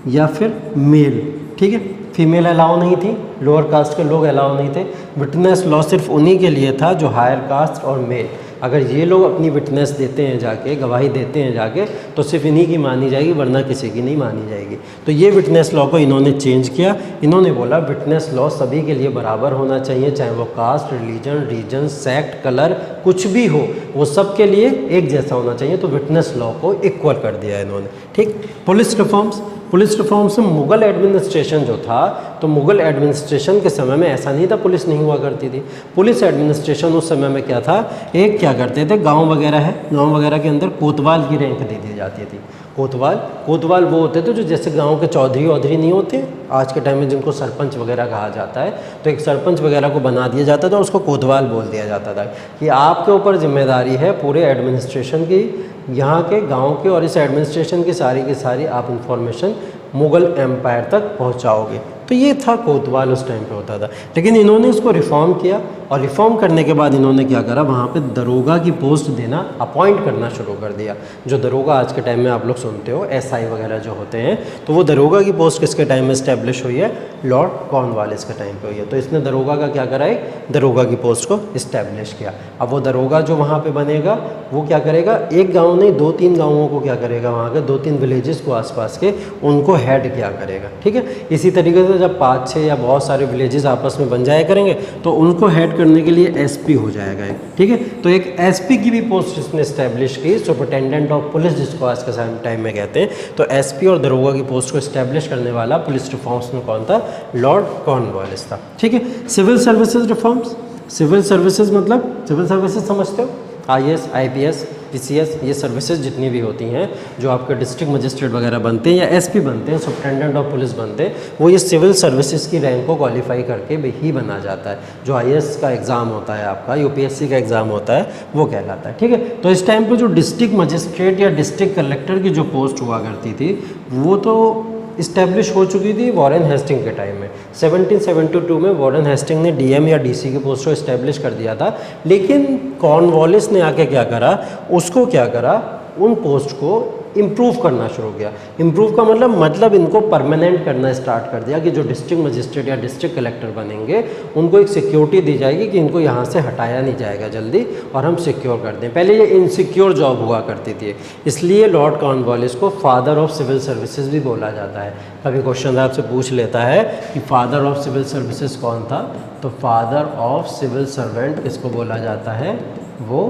या फिर मेल, ठीक है, फीमेल अलाउ नहीं थी, लोअर कास्ट के लोग अलाउ नहीं थे। विटनेस लॉ सिर्फ उन्हीं के लिए था जो हायर कास्ट और मेल। अगर ये लोग अपनी विटनेस देते हैं जाके, गवाही देते हैं जाके, तो सिर्फ इन्हीं की मानी जाएगी, वरना किसी की नहीं मानी जाएगी। तो ये विटनेस लॉ को इन्होंने चेंज किया। इन्होंने बोला विटनेस लॉ सभी के लिए बराबर होना चाहिए, चाहे वो caste, religion, region, sect, colour कुछ भी हो, वो सब के लिए एक जैसा होना चाहिए। तो विटनेस लॉ को इक्वल कर दिया इन्होंने, ठीक। पुलिस रिफॉर्म्स, पुलिस रिफॉर्म्स में मुग़ल एडमिनिस्ट्रेशन जो था, तो मुग़ल एडमिनिस्ट्रेशन के समय में ऐसा नहीं था पुलिस नहीं हुआ करती थी। पुलिस एडमिनिस्ट्रेशन उस समय में क्या था, एक क्या करते थे, गांव वगैरह है, गांव वगैरह के अंदर कोतवाल की रैंक दे दी जाती थी। कोतवाल वो होते थे जो जैसे गांव के चौधरी वौधरी नहीं होते आज के टाइम में, जिनको सरपंच वगैरह कहा जाता है, तो एक सरपंच वगैरह को बना दिया जाता था, उसको कोतवाल बोल दिया जाता था कि आपके ऊपर जिम्मेदारी है पूरे एडमिनिस्ट्रेशन की, यहाँ के गांव के, और इस एडमिनिस्ट्रेशन की सारी आप इंफॉर्मेशन मुग़ल एम्पायर तक पहुँचाओगे। तो ये था कोतवाल उस टाइम पे होता था। लेकिन इन्होंने इसको रिफॉर्म किया, और रिफॉर्म करने के बाद इन्होंने क्या करा, वहाँ पे दरोगा की पोस्ट देना, अपॉइंट करना शुरू कर दिया। जो दरोगा आज के टाइम में आप लोग सुनते हो, एसआई वगैरह जो होते हैं, तो वो दरोगा की पोस्ट किसके टाइम में इस्टेब्लिश हुई है, लॉर्ड कॉर्नवालिस के टाइम पे हुई है। तो इसने दरोगा का क्या करा, एक दरोगा की पोस्ट को इस्टेब्लिश किया। अब वो दरोगा जो वहाँ पर बनेगा वो क्या करेगा, एक गाँव नहीं 2-3 गाँवों को क्या करेगा, वहाँ के 2-3 विलेजेस को आसपास के, उनको हेड क्या करेगा, ठीक है। इसी तरीके से जब 5-6 या बहुत सारे विलेजेस आपस में बन जाया करेंगे तो उनको हेड करने के लिए एसपी हो जाएगा एक, ठीक है। तो एक एसपी की भी पोस्ट इसने इस्टेब्लिश की, सुपरिटेंडेंट ऑफ पुलिस जिसको आज के टाइम में कहते हैं। तो एसपी और दरोगा की पोस्ट को इस्टेब्लिश करने वाला पुलिस रिफॉर्म्स में कौन था, लॉर्ड कॉर्नवालिस था, ठीक है। Civil services reforms, civil services मतलब सिविल सर्विसेज समझते हो, IAS, IPS, PCS, ये सर्विसेज जितनी भी होती हैं, जो आपके डिस्ट्रिक्ट मजिस्ट्रेट वगैरह बनते हैं या एसपी बनते हैं, सुपरिटेंडेंट ऑफ पुलिस बनते हैं, वो ये सिविल सर्विसेज की रैंक को क्वालिफाई करके भी ही बना जाता है। जो IAS का एग्ज़ाम होता है आपका, UPSC का एग्ज़ाम होता है, वो कहलाता है, ठीक है। तो इस टाइम पे जो डिस्ट्रिक्ट मजिस्ट्रेट या डिस्ट्रिक्ट कलेक्टर की जो पोस्ट हुआ करती थी, वो तो इस्टेब्लिश हो चुकी थी वॉरेन हेस्टिंग के टाइम में। 1772 में वॉरेन हेस्टिंग ने DM या DC की पोस्ट को इस्टेब्लिश कर दिया था। लेकिन कॉर्नवालिस ने आके क्या करा, उसको क्या करा, उन पोस्ट को इम्प्रूव करना शुरू किया। इम्प्रूव का मतलब इनको परमानेंट करना स्टार्ट कर दिया कि जो डिस्ट्रिक्ट मजिस्ट्रेट या डिस्ट्रिक्ट कलेक्टर बनेंगे उनको एक सिक्योरिटी दी जाएगी कि इनको यहाँ से हटाया नहीं जाएगा जल्दी, और हम सिक्योर कर दें। पहले ये इनसिक्योर जॉब हुआ करती थी, इसलिए लॉर्ड कॉर्नवालिस को फादर ऑफ सिविल सर्विसेज भी बोला जाता है। कभी क्वेश्चन आपसे पूछ लेता है कि फादर ऑफ सिविल सर्विसेज कौन था, तो फादर ऑफ सिविल सर्वेंट किसको बोला जाता है, वो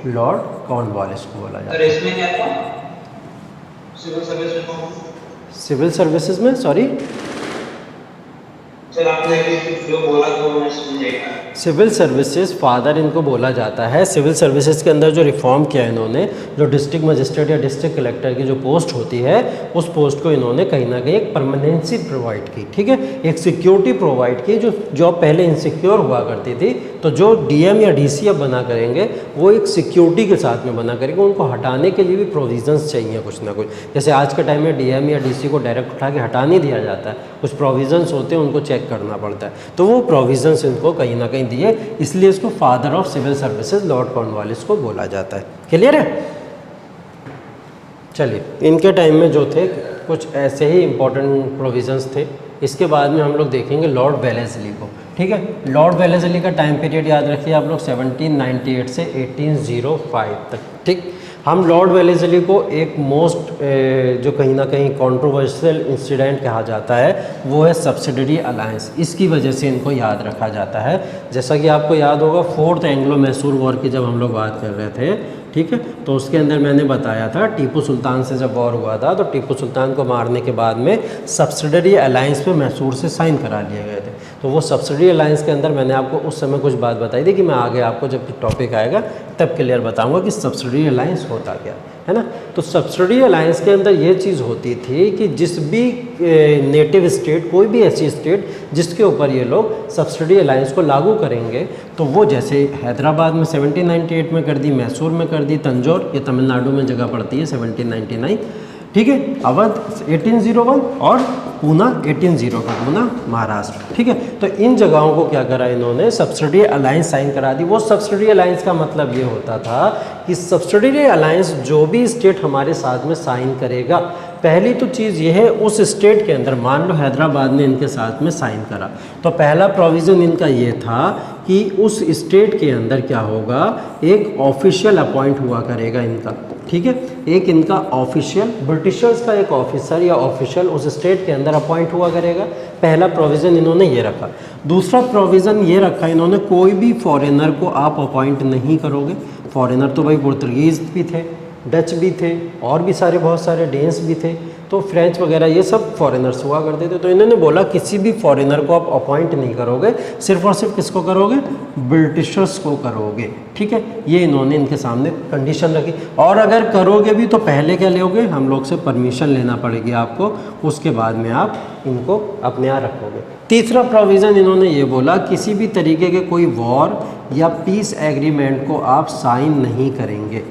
लॉर्ड कॉर्नवालिस को बोला जाता है। इसमें क्या था civil service reform, civil services में, सॉरी सर आपने जो बोला तो मैं समझेगा। सिविल सर्विसेज फादर इनको बोला जाता है। सिविल सर्विसेज के अंदर जो रिफॉर्म किया इन्होंने, जो डिस्ट्रिक्ट मजिस्ट्रेट या डिस्ट्रिक्ट कलेक्टर की जो पोस्ट होती है, उस पोस्ट को इन्होंने कहीं ना कहीं एक परमानेंसी प्रोवाइड की, ठीक है, एक सिक्योरिटी प्रोवाइड की। जो जॉब पहले इनसिक्योर हुआ करती थी, तो जो DM या DC अब बना करेंगे वो एक सिक्योरिटी के साथ में बना करेंगे। उनको हटाने के लिए भी प्रोविजंस चाहिए कुछ ना कुछ। जैसे आज के टाइम में DM या DC को डायरेक्ट उठा के हटा नहीं दिया जाता है, कुछ प्रोविजंस होते हैं, उनको चेक करना पड़ता है। तो वो प्रोविजंस इनको कहीं ना कहीं नहीं दिए, इसलिए इसको father of civil services Lord Cornwallis को बोला जाता है। क्लियर है? चलिए, इनके टाइम में जो थे कुछ ऐसे ही इम्पोर्टेंट प्रोविजंस थे। इसके बाद में हम लोग देखेंगे लॉर्ड वेलेस्ली को। ठीक है, लॉर्ड वेलेस्ली का टाइम पीरियड याद रखिए आप लोग 1798 से 1805 तक। ठीक, हम लॉर्ड वेलेस्ली को एक मोस्ट जो कहीं ना कहीं कंट्रोवर्शियल इंसिडेंट कहा जाता है वो है सब्सिडरी अलायंस। इसकी वजह से इनको याद रखा जाता है। जैसा कि आपको याद होगा 4th एंग्लो मैसूर वॉर की जब हम लोग बात कर रहे थे, ठीक है, तो उसके अंदर मैंने बताया था टीपू सुल्तान से जब वॉर हुआ था तो टीपू सुल्तान को मारने के बाद में सब्सिडरी अलायंस में मैसूर से साइन करा लिए गए थे। तो वो सब्सिडरी अलायंस के अंदर मैंने आपको उस समय कुछ बात बताई थी कि मैं आगे आपको जब टॉपिक आएगा तब क्लियर बताऊंगा कि सब्सिडरी अलायंस होता क्या है ना। तो सब्सिडरी अलायंस के अंदर ये चीज़ होती थी कि जिस भी नेटिव स्टेट, कोई भी ऐसी स्टेट जिसके ऊपर ये लोग सब्सिडरी अलायंस को लागू करेंगे, तो वो जैसे हैदराबाद में 1798 में कर दी, मैसूर में कर दी, तंजौर ये तमिलनाडु में जगह पड़ती है 1799, ठीक है, अवध 1801 और पूना 1802, पूना महाराष्ट्र। ठीक है, तो इन जगहों को क्या करा इन्होंने, सब्सिडरी अलायंस साइन करा दी। वो सब्सिडरी अलायंस का मतलब ये होता था कि सब्सिडरी अलायंस जो भी स्टेट हमारे साथ में साइन करेगा, पहली तो चीज़ ये है उस स्टेट के अंदर, मान लो हैदराबाद ने इनके साथ में साइन करा, तो पहला प्रोविज़न इनका ये था कि उस स्टेट के अंदर क्या होगा, एक ऑफिशियल अपॉइंट हुआ करेगा इनका। ठीक है, एक इनका ऑफिशियल, ब्रिटिशर्स का एक ऑफिसर या ऑफिशियल उस स्टेट के अंदर अपॉइंट हुआ करेगा। पहला प्रोविज़न इन्होंने ये रखा। दूसरा प्रोविज़न ये रखा इन्होंने, कोई भी फॉरेनर को आप अपॉइंट नहीं करोगे। फॉरेनर तो भाई पुर्तगीज़ भी थे, डच भी थे, और भी सारे बहुत सारे डेन्स भी थे, तो फ्रेंच वगैरह ये सब फॉरेनर्स हुआ करते थे। तो इन्होंने बोला किसी भी फॉरेनर को आप अपॉइंट नहीं करोगे, सिर्फ और सिर्फ किसको करोगे, ब्रिटिशर्स को करोगे। ठीक है, ये इन्होंने इनके सामने कंडीशन रखी। और अगर करोगे भी तो पहले क्या लोगे, हम लोग से परमिशन लेना पड़ेगी आपको, उसके बाद में आप इनको अपने यहाँ रखोगे। तीसरा प्रोविज़न इन्होंने ये बोला, किसी भी तरीके के कोई वॉर या पीस एग्रीमेंट को आप साइन नहीं करेंगे।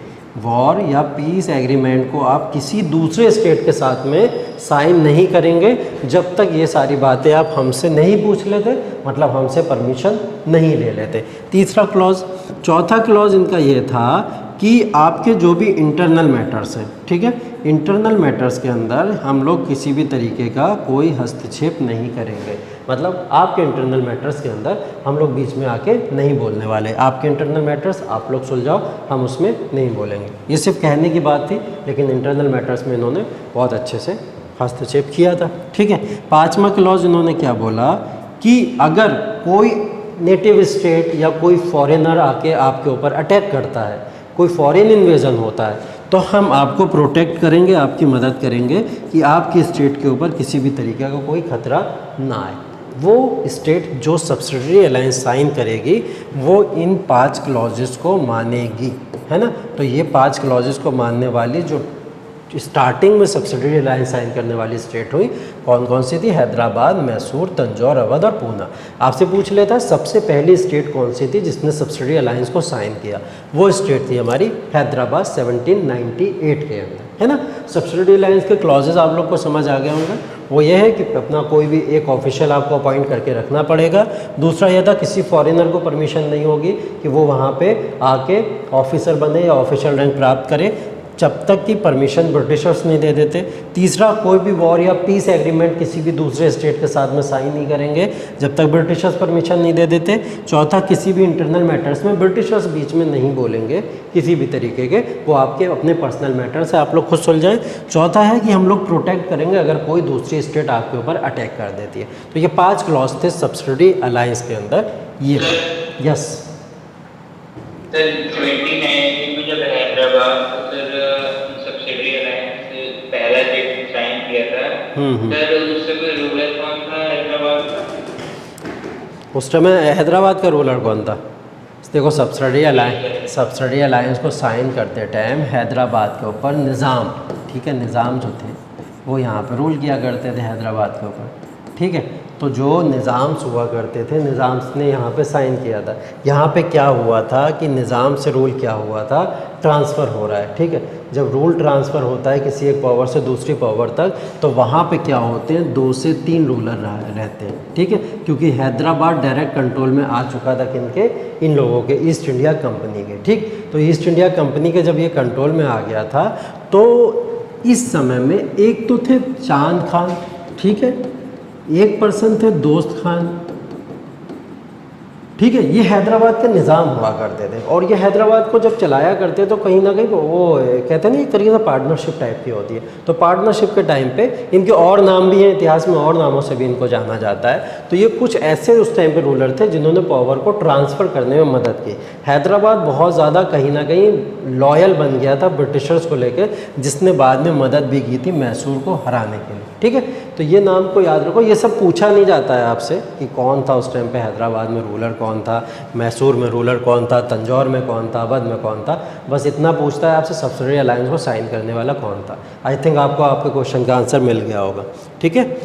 वॉर या पीस एग्रीमेंट को आप किसी दूसरे स्टेट के साथ में साइन नहीं करेंगे जब तक ये सारी बातें आप हमसे नहीं पूछ लेते, मतलब हमसे परमिशन नहीं ले लेते। तीसरा क्लॉज। चौथा क्लॉज इनका ये था कि आपके जो भी इंटरनल मैटर्स हैं, ठीक है, इंटरनल मैटर्स के अंदर हम लोग किसी भी तरीके का कोई हस्तक्षेप नहीं करेंगे। मतलब आपके इंटरनल मैटर्स के अंदर हम लोग बीच में आके नहीं बोलने वाले। आपके इंटरनल मैटर्स आप लोग सुलझाओ, हम उसमें नहीं बोलेंगे। ये सिर्फ कहने की बात थी, लेकिन इंटरनल मैटर्स में इन्होंने बहुत अच्छे से हस्तक्षेप किया था। ठीक है, पाँचवा क्लॉज इन्होंने क्या बोला कि अगर कोई नेटिव स्टेट या कोई फॉरेनर आके आपके ऊपर अटैक करता है, कोई फॉरेन इन्वेजन होता है, तो हम आपको प्रोटेक्ट करेंगे, आपकी मदद करेंगे कि आपके स्टेट के ऊपर किसी भी तरीके का कोई खतरा ना आए। वो स्टेट जो सब्सिडरी अलायंस साइन करेगी वो इन 5 क्लॉजेस को मानेगी, है ना। तो ये 5 क्लॉजेस को मानने वाली जो स्टार्टिंग में सब्सिडरी अलायंस साइन करने वाली स्टेट हुई, कौन कौन सी थी, हैदराबाद, मैसूर, तंजौर, अवध और पूना। आपसे पूछ लेता है सबसे पहली स्टेट कौन सी थी जिसने सब्सिडरी अलायंस को साइन किया, वो स्टेट थी हमारी हैदराबाद 1798 के अंदर, है ना। सब्सिडरी अलायंस के क्लॉजेज आप लोग को समझ आ गए होंगे। वो ये है कि अपना कोई भी एक ऑफिशियल आपको अपॉइंट करके रखना पड़ेगा। दूसरा यह था किसी फॉरेनर को परमिशन नहीं होगी कि वो वहाँ पे आके ऑफिसर बने या ऑफिशियल रैंक प्राप्त करे, जब तक की परमिशन ब्रिटिशर्स नहीं दे देते। तीसरा, कोई भी वॉर या पीस एग्रीमेंट किसी भी दूसरे स्टेट के साथ में साइन नहीं करेंगे जब तक ब्रिटिशर्स परमिशन नहीं दे देते। चौथा, किसी भी इंटरनल मैटर्स में ब्रिटिशर्स बीच में नहीं बोलेंगे किसी भी तरीके के, वो आपके अपने पर्सनल मैटर्स है, आप लोग खुद सुलझाएं। चौथा है कि हम लोग प्रोटेक्ट करेंगे अगर कोई दूसरी स्टेट आपके ऊपर अटैक कर देती है। तो ये 5 क्लॉज थे सब्सिडरी अलायंस के अंदर। ये यस सर 2019 में जब हैदराबाद सब्सिडरी अलायंस पहला डेट साइन किया था, सर उस समय रूलर कौन था हैदराबाद का? उस समय हैदराबाद का रूलर कौन था? देखो, सब्सिडरी अलायंस को साइन करते टाइम हैदराबाद के ऊपर निज़ाम, ठीक है, निज़ाम जो थे वो यहाँ पर रूल किया करते थे हैदराबाद के ऊपर। ठीक है, तो जो निज़ाम्स हुआ करते थे, निज़ाम्स ने यहाँ पे साइन किया था। यहाँ पे क्या हुआ था कि निज़ाम से रूल क्या हुआ था, ट्रांसफ़र हो रहा है। ठीक है, जब रूल ट्रांसफ़र होता है किसी एक पावर से दूसरी पावर तक, तो वहाँ पे क्या होते हैं, 2 से 3 रूलर रहते हैं, ठीक है, क्योंकि हैदराबाद डायरेक्ट कंट्रोल में आ चुका था किनके, इन लोगों के, ईस्ट इंडिया कंपनी के, ठीक। तो ईस्ट इंडिया कंपनी के जब ये कंट्रोल में आ गया था, तो इस समय में एक तो थे चांद खान, ठीक है, एक पर्सन थे दोस्त खान, ठीक है। ये हैदराबाद के निज़ाम हुआ करते थे, और ये हैदराबाद को जब चलाया करते तो कहीं ना कहीं वो कहते हैं ना, एक तरीके से पार्टनरशिप टाइप की होती है। तो पार्टनरशिप के टाइम पे इनके और नाम भी हैं, इतिहास में और नामों से भी इनको जाना जाता है। तो ये कुछ ऐसे उस टाइम पे रूलर थे जिन्होंने पावर को ट्रांसफ़र करने में मदद की। हैदराबाद बहुत ज़्यादा कहीं ना कहीं लॉयल बन गया था ब्रिटिशर्स को लेकर, जिसने बाद में मदद भी की थी मैसूर को हराने के लिए, ठीक है। तो ये नाम को याद रखो। ये सब पूछा नहीं जाता है आपसे कि कौन था उस टाइम पे हैदराबाद में रूलर, कौन था मैसूर में रूलर, कौन था तंजौर में, कौन था अवध में, कौन था। बस इतना पूछता है आपसे सब्सिडरी अलायंस को साइन करने वाला कौन था। आई थिंक आपको आपके क्वेश्चन का आंसर मिल गया होगा, ठीक है।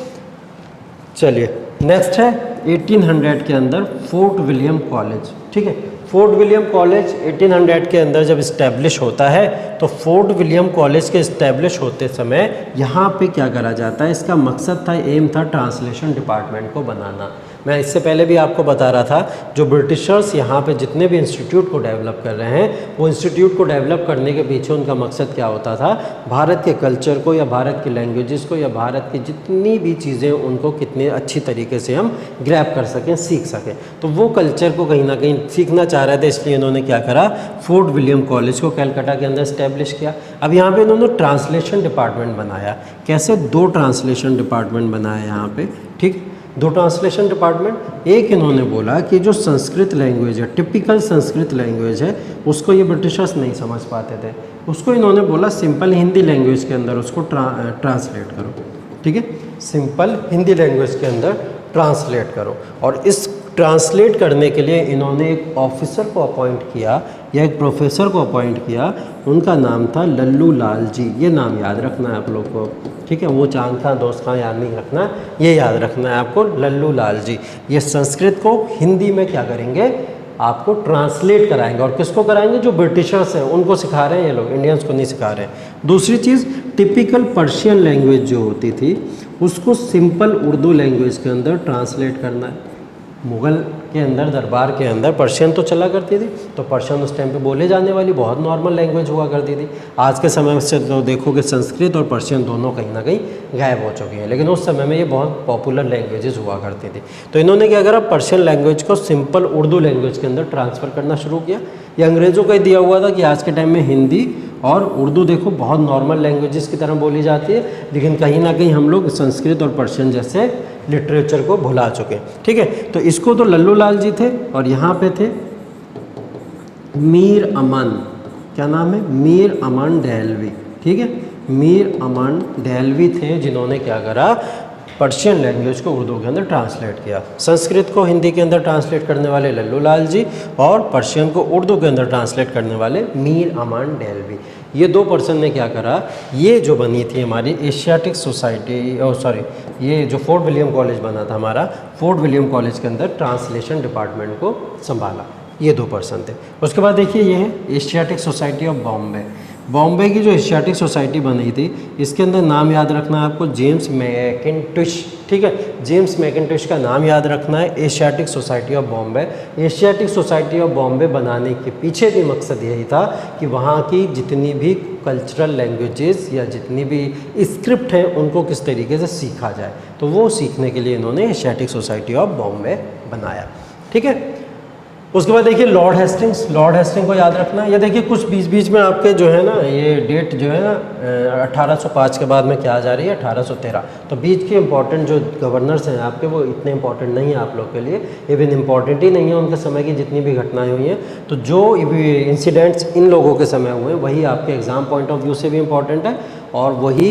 चलिए नेक्स्ट है 1800 के अंदर फोर्ट विलियम कॉलेज, ठीक है। फोर्ट विलियम कॉलेज 1800 के अंदर जब इस्टेब्लिश होता है, तो फोर्ट विलियम कॉलेज के इस्टेब्लिश होते समय यहाँ पे क्या करा जाता है, इसका मकसद था, एम था ट्रांसलेशन डिपार्टमेंट को बनाना। मैं इससे पहले भी आपको बता रहा था, जो ब्रिटिशर्स यहाँ पे जितने भी इंस्टीट्यूट को डेवलप कर रहे हैं, वो इंस्टीट्यूट को डेवलप करने के पीछे उनका मकसद क्या होता था, भारत के कल्चर को या भारत की लैंग्वेजेस को या भारत की जितनी भी चीज़ें उनको कितनी अच्छी तरीके से हम ग्रैब कर सकें, सीख सकें। तो वो कल्चर को कहीं ना कहीं सीखना चाह रहे थे, इसलिए इन्होंने क्या करा, फोर्ट विलियम कॉलेज को कलकत्ता के अंदर इस्टेब्लिश किया। अब यहाँ पे इन्होंने ट्रांसलेशन डिपार्टमेंट बनाया। कैसे? 2 ट्रांसलेशन डिपार्टमेंट बनाए यहाँ पे, ठीक। 2 ट्रांसलेशन डिपार्टमेंट। एक इन्होंने बोला कि जो संस्कृत लैंग्वेज है, टिपिकल संस्कृत लैंग्वेज है, उसको ये ब्रिटिशर्स नहीं समझ पाते थे, उसको इन्होंने बोला सिंपल हिंदी लैंग्वेज के अंदर उसको ट्रांसलेट करो, ठीक है, सिंपल हिंदी लैंग्वेज के अंदर ट्रांसलेट करो। और इस ट्रांसलेट करने के लिए इन्होंने एक ऑफिसर को अपॉइंट किया या एक प्रोफेसर को अपॉइंट किया, उनका नाम था लल्लू लाल जी। ये नाम याद रखना है आप लोग को, ठीक है। वो चांद खां दोस्त खां याद नहीं रखना, ये याद रखना है आपको, लल्लू लाल जी। ये संस्कृत को हिंदी में क्या करेंगे, आपको ट्रांसलेट कराएंगे। और किसको कराएंगे? जो ब्रिटिशर्स हैं उनको सिखा रहे हैं ये लोग, इंडियंस को नहीं सिखा रहे हैं। दूसरी चीज़, टिपिकल पर्शियन लैंग्वेज जो होती थी उसको सिंपल उर्दू लैंग्वेज के अंदर ट्रांसलेट करना है। मुग़ल के अंदर, दरबार के अंदर पर्शियन तो चला करती थी, तो पर्शियन उस टाइम पे बोले जाने वाली बहुत नॉर्मल लैंग्वेज हुआ करती थी। आज के समय से तो देखोगे संस्कृत और पर्शियन दोनों कहीं ना कहीं गायब हो चुकी हैं, लेकिन उस समय में ये बहुत पॉपुलर लैंग्वेजेस हुआ करती थी। तो इन्होंने क्या करा, पर्शियन लैंग्वेज को सिंपल उर्दू लैंग्वेज के अंदर ट्रांसफ़र करना शुरू किया। ये अंग्रेज़ों का ही दिया हुआ था कि आज के टाइम में हिंदी और उर्दू देखो बहुत नॉर्मल लैंग्वेजेस की तरह बोली जाती है, लेकिन कहीं ना कहीं हम लोग संस्कृत और पर्शियन जैसे लिटरेचर को भुला चुके हैं, ठीक है। तो इसको तो लल्लू लाल जी थे, और यहाँ पे थे मीर अमन, क्या नाम है, मीर अमन डेहलवी, ठीक है। मीर अमन डेहलवी थे जिन्होंने क्या करा, पर्शियन लैंग्वेज को उर्दू के अंदर ट्रांसलेट किया। संस्कृत को हिंदी के अंदर ट्रांसलेट करने वाले लल्लू लाल जी, और पर्शियन को उर्दू के अंदर ट्रांसलेट करने वाले मीर अमन डेहलवी। ये 2 पर्सन ने क्या करा, ये जो बनी थी हमारी एशियाटिक सोसाइटी, ये जो फोर्ट विलियम कॉलेज बना था हमारा, फोर्ट विलियम कॉलेज के अंदर ट्रांसलेशन डिपार्टमेंट को संभाला। ये 2 पर्सन थे। उसके बाद देखिए ये है Asiatic Society of Bombay. Bombay की जो एशियाटिक सोसाइटी बनी थी, इसके अंदर नाम याद रखना है आपको, जेम्स मैकिन्टोश, ठीक है। जेम्स मैकिन्टोश का नाम याद रखना है, Asiatic Society of Bombay. Asiatic Society of Bombay बनाने के पीछे भी मकसद यही था कि वहाँ की जितनी भी कल्चरल लैंग्वेजेस या जितनी भी स्क्रिप्ट हैं उनको किस तरीके से सीखा जाए। तो वो सीखने के लिए इन्होंने एशियाटिक सोसाइटी ऑफ बॉम्बे बनाया, ठीक है। उसके बाद देखिए लॉर्ड हेस्टिंग्स, लॉर्ड हेस्टिंग को याद रखना। ये देखिए कुछ बीच बीच में आपके जो है ना, ये डेट जो है ना 1805 के बाद में क्या आ जा रही है, 1813। तो बीच के इंपॉर्टेंट जो गवर्नर्स हैं आपके, वो इतने इंपॉर्टेंट नहीं है आप लोग के लिए, इवन इम्पॉर्टेंट ही नहीं है उनके समय की जितनी भी घटनाएं हुई हैं। तो जो इंसिडेंट्स इन लोगों के समय हुए हैं वही आपके एग्जाम पॉइंट ऑफ व्यू से भी इम्पॉर्टेंट है, और वही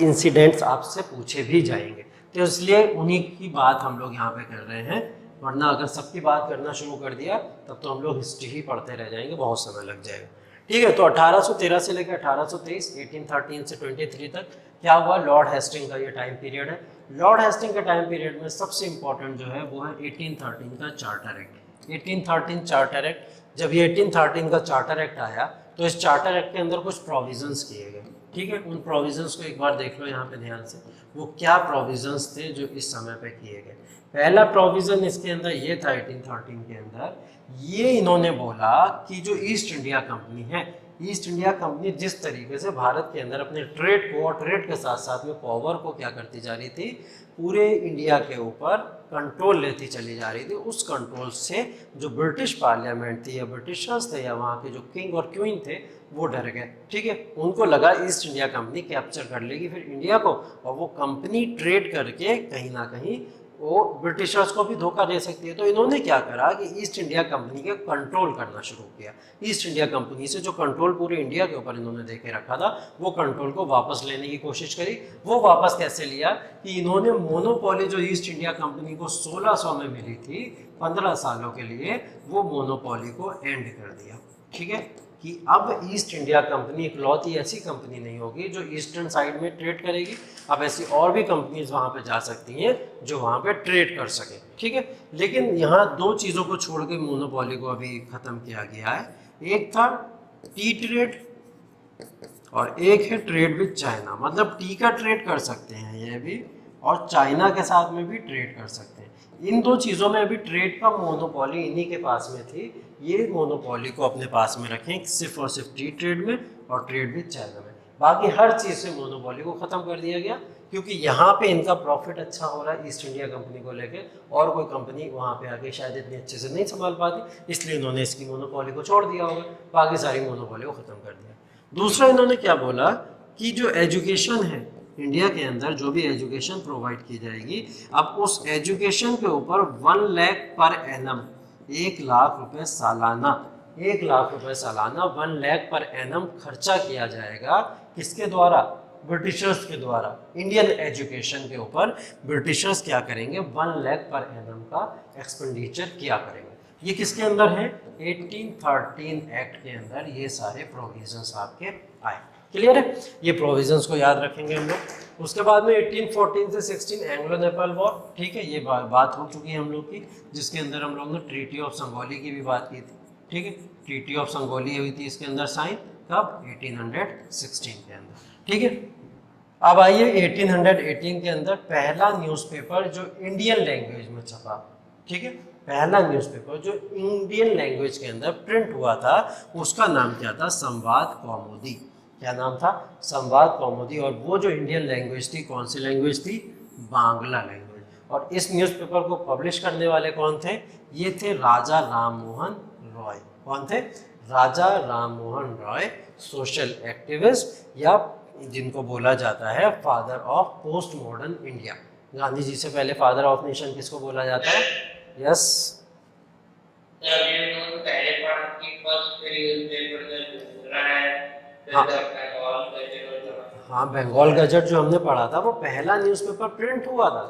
इंसिडेंट्स आपसे पूछे भी जाएंगे। तो इसलिए उन्हीं की बात हम लोग यहाँ पे कर रहे हैं, वरना अगर सबकी बात करना शुरू कर दिया तब तो हम लोग हिस्ट्री ही पढ़ते रह जाएंगे, बहुत समय लग जाएगा, ठीक है। तो 1813 से लेकर 1823, 1813 से 23 तक क्या हुआ, लॉर्ड हेस्टिंग का ये टाइम पीरियड है। लॉर्ड हेस्टिंग के टाइम पीरियड में सबसे इंपॉर्टेंट जो है वो है 1813 का चार्टर एक्ट। 1813 चार्टर एक्ट, जब ये 1813 का चार्टर एक्ट आया तो इस चार्टर एक्ट के अंदर कुछ प्रोविजंस किए गए, ठीक है। उन प्रोविजंस को एक बार देख लो यहाँ पे ध्यान से, वो क्या प्रोविजंस थे जो इस समय पे किए गए। पहला प्रोविजन इसके अंदर ये था 1813 के अंदर, ये इन्होंने बोला कि जो ईस्ट इंडिया कंपनी है, ईस्ट इंडिया कंपनी जिस तरीके से भारत के अंदर अपने ट्रेड को और ट्रेड के साथ साथ में पावर को क्या करती जा रही थी, पूरे इंडिया के ऊपर कंट्रोल लेती चली जा रही थी, उस कंट्रोल से जो ब्रिटिश पार्लियामेंट थी या ब्रिटिशर्स थे या वहाँ के जो किंग और क्वीन थे वो डर गए, ठीक है। उनको लगा ईस्ट इंडिया कंपनी कैप्चर कर लेगी फिर इंडिया को, और वो कंपनी ट्रेड करके कहीं ना कहीं वो ब्रिटिशर्स को भी धोखा दे सकती है। तो इन्होंने क्या करा कि ईस्ट इंडिया कंपनी के कंट्रोल करना शुरू किया। ईस्ट इंडिया कंपनी से जो कंट्रोल पूरे इंडिया के ऊपर इन्होंने दे के रखा था, वो कंट्रोल को वापस लेने की कोशिश करी। वो वापस कैसे लिया कि इन्होंने मोनोपोली जो ईस्ट इंडिया कंपनी को 1600 में मिली थी 15 सालों के लिए, वो मोनोपोली को एंड कर दिया, ठीक है। कि अब ईस्ट इंडिया कंपनी इकलौती ऐसी कंपनी नहीं होगी जो ईस्टर्न साइड में ट्रेड करेगी, अब ऐसी और भी कंपनीज वहाँ पे जा सकती हैं जो वहाँ पे ट्रेड कर सके, ठीक है। लेकिन यहाँ दो चीज़ों को छोड़ के मोनोपोली को अभी ख़त्म किया गया है, एक था टी ट्रेड और एक है ट्रेड विद चाइना। मतलब टी का ट्रेड कर सकते हैं ये भी, और चाइना के साथ में भी ट्रेड कर सकते हैं। इन दो चीज़ों में अभी ट्रेड का मोनोपोली इन्हीं के पास में थी, ये मोनोपोली को अपने पास में रखें सिर्फ और सिर्फ टी ट्रेड में और ट्रेड विद चाइना में। बाकी हर चीज़ से मोनोपोली को ख़त्म कर दिया गया, क्योंकि यहाँ पे इनका प्रॉफिट अच्छा हो रहा है ईस्ट इंडिया कंपनी को लेके, और कोई कंपनी वहाँ पे आके शायद इतनी अच्छे से नहीं संभाल पाती, इसलिए इन्होंने इसकी मोनोपोली को छोड़ दिया होगा, बाकी सारी मोनोपोली को ख़त्म कर दिया। दूसरा इन्होंने क्या बोला कि जो एजुकेशन है इंडिया के अंदर, जो भी एजुकेशन प्रोवाइड की जाएगी, अब उस एजुकेशन के ऊपर 1 लाख पर एनम, 1 लाख रुपए सालाना, 1 लाख रुपए सालाना 1 लाख पर एनम खर्चा किया जाएगा। किसके द्वारा? ब्रिटिशर्स के द्वारा। इंडियन एजुकेशन के ऊपर ब्रिटिशर्स क्या करेंगे, 1 लाख पर एनम का एक्सपेंडिचर किया करेंगे। ये किसके अंदर है? 1813 एक्ट के अंदर ये सारे प्रोविजंस आपके आए। क्लियर है? ये प्रोविजंस को याद रखेंगे हम लोग। उसके बाद में 1814 से 16 एंग्लो नेपाल वॉर, ठीक है, ये बात हो चुकी है हम लोग की, जिसके अंदर हम लोग ने ट्रीटी ऑफ संगोली की भी बात की थी, ठीक है। ट्रीटी ऑफ संगोली हुई थी इसके अंदर साइन, कब? 1816 के अंदर, ठीक है। अब आइए 1818 के अंदर पहला न्यूज़पेपर जो इंडियन लैंग्वेज में छपा, ठीक है, पहला न्यूज़पेपर जो इंडियन लैंग्वेज के अंदर प्रिंट हुआ था, उसका नाम क्या था? संवाद कौमुदी। क्या नाम था? संवाद कौमुदी। और वो जो इंडियन लैंग्वेज थी, कौन सी लैंग्वेज थी? बांग्ला लैंग्वेज। और इस न्यूज़पेपर को पब्लिश करने वाले कौन थे? ये थे राजा राममोहन रॉय। कौन थे? राजा राममोहन रॉय, सोशल एक्टिविस्ट, या जिनको बोला जाता है father of post modern India. Gandhi ji से पहले फादर ऑफ नेशन किसको बोला जाता है? यस, हाँ, बंगाल गजट जो हमने पढ़ा था वो पहला न्यूज़पेपर प्रिंट हुआ था,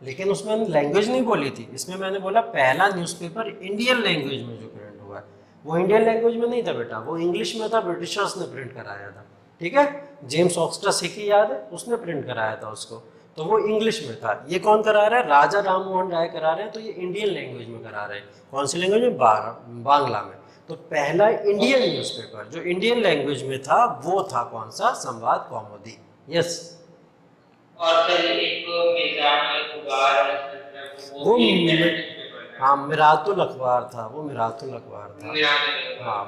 लेकिन उसमें हमने लैंग्वेज नहीं बोली थी। इसमें मैंने बोला पहला न्यूज़पेपर इंडियन लैंग्वेज में जो प्रिंट हुआ है, वो इंडियन लैंग्वेज में नहीं था बेटा, वो इंग्लिश में था, ब्रिटिशर्स ने प्रिंट कराया था, ठीक है। जेम्स ऑक्सटस हिकी याद है, उसने प्रिंट कराया था उसको, तो वो इंग्लिश में था। ये कौन करा रहा है? राजा राममोहन राय करा रहे हैं, तो ये इंडियन लैंग्वेज में करा रहे हैं। कौन सी लैंग्वेज में? बांग्ला में। तो पहला इंडियन न्यूज़पेपर जो इंडियन लैंग्वेज में था वो था कौन सा? संवाद कौमुदी। यस, और एक वो हाँ मिरातुल अखबार था, वो मिरातुल अखबार था, हाँ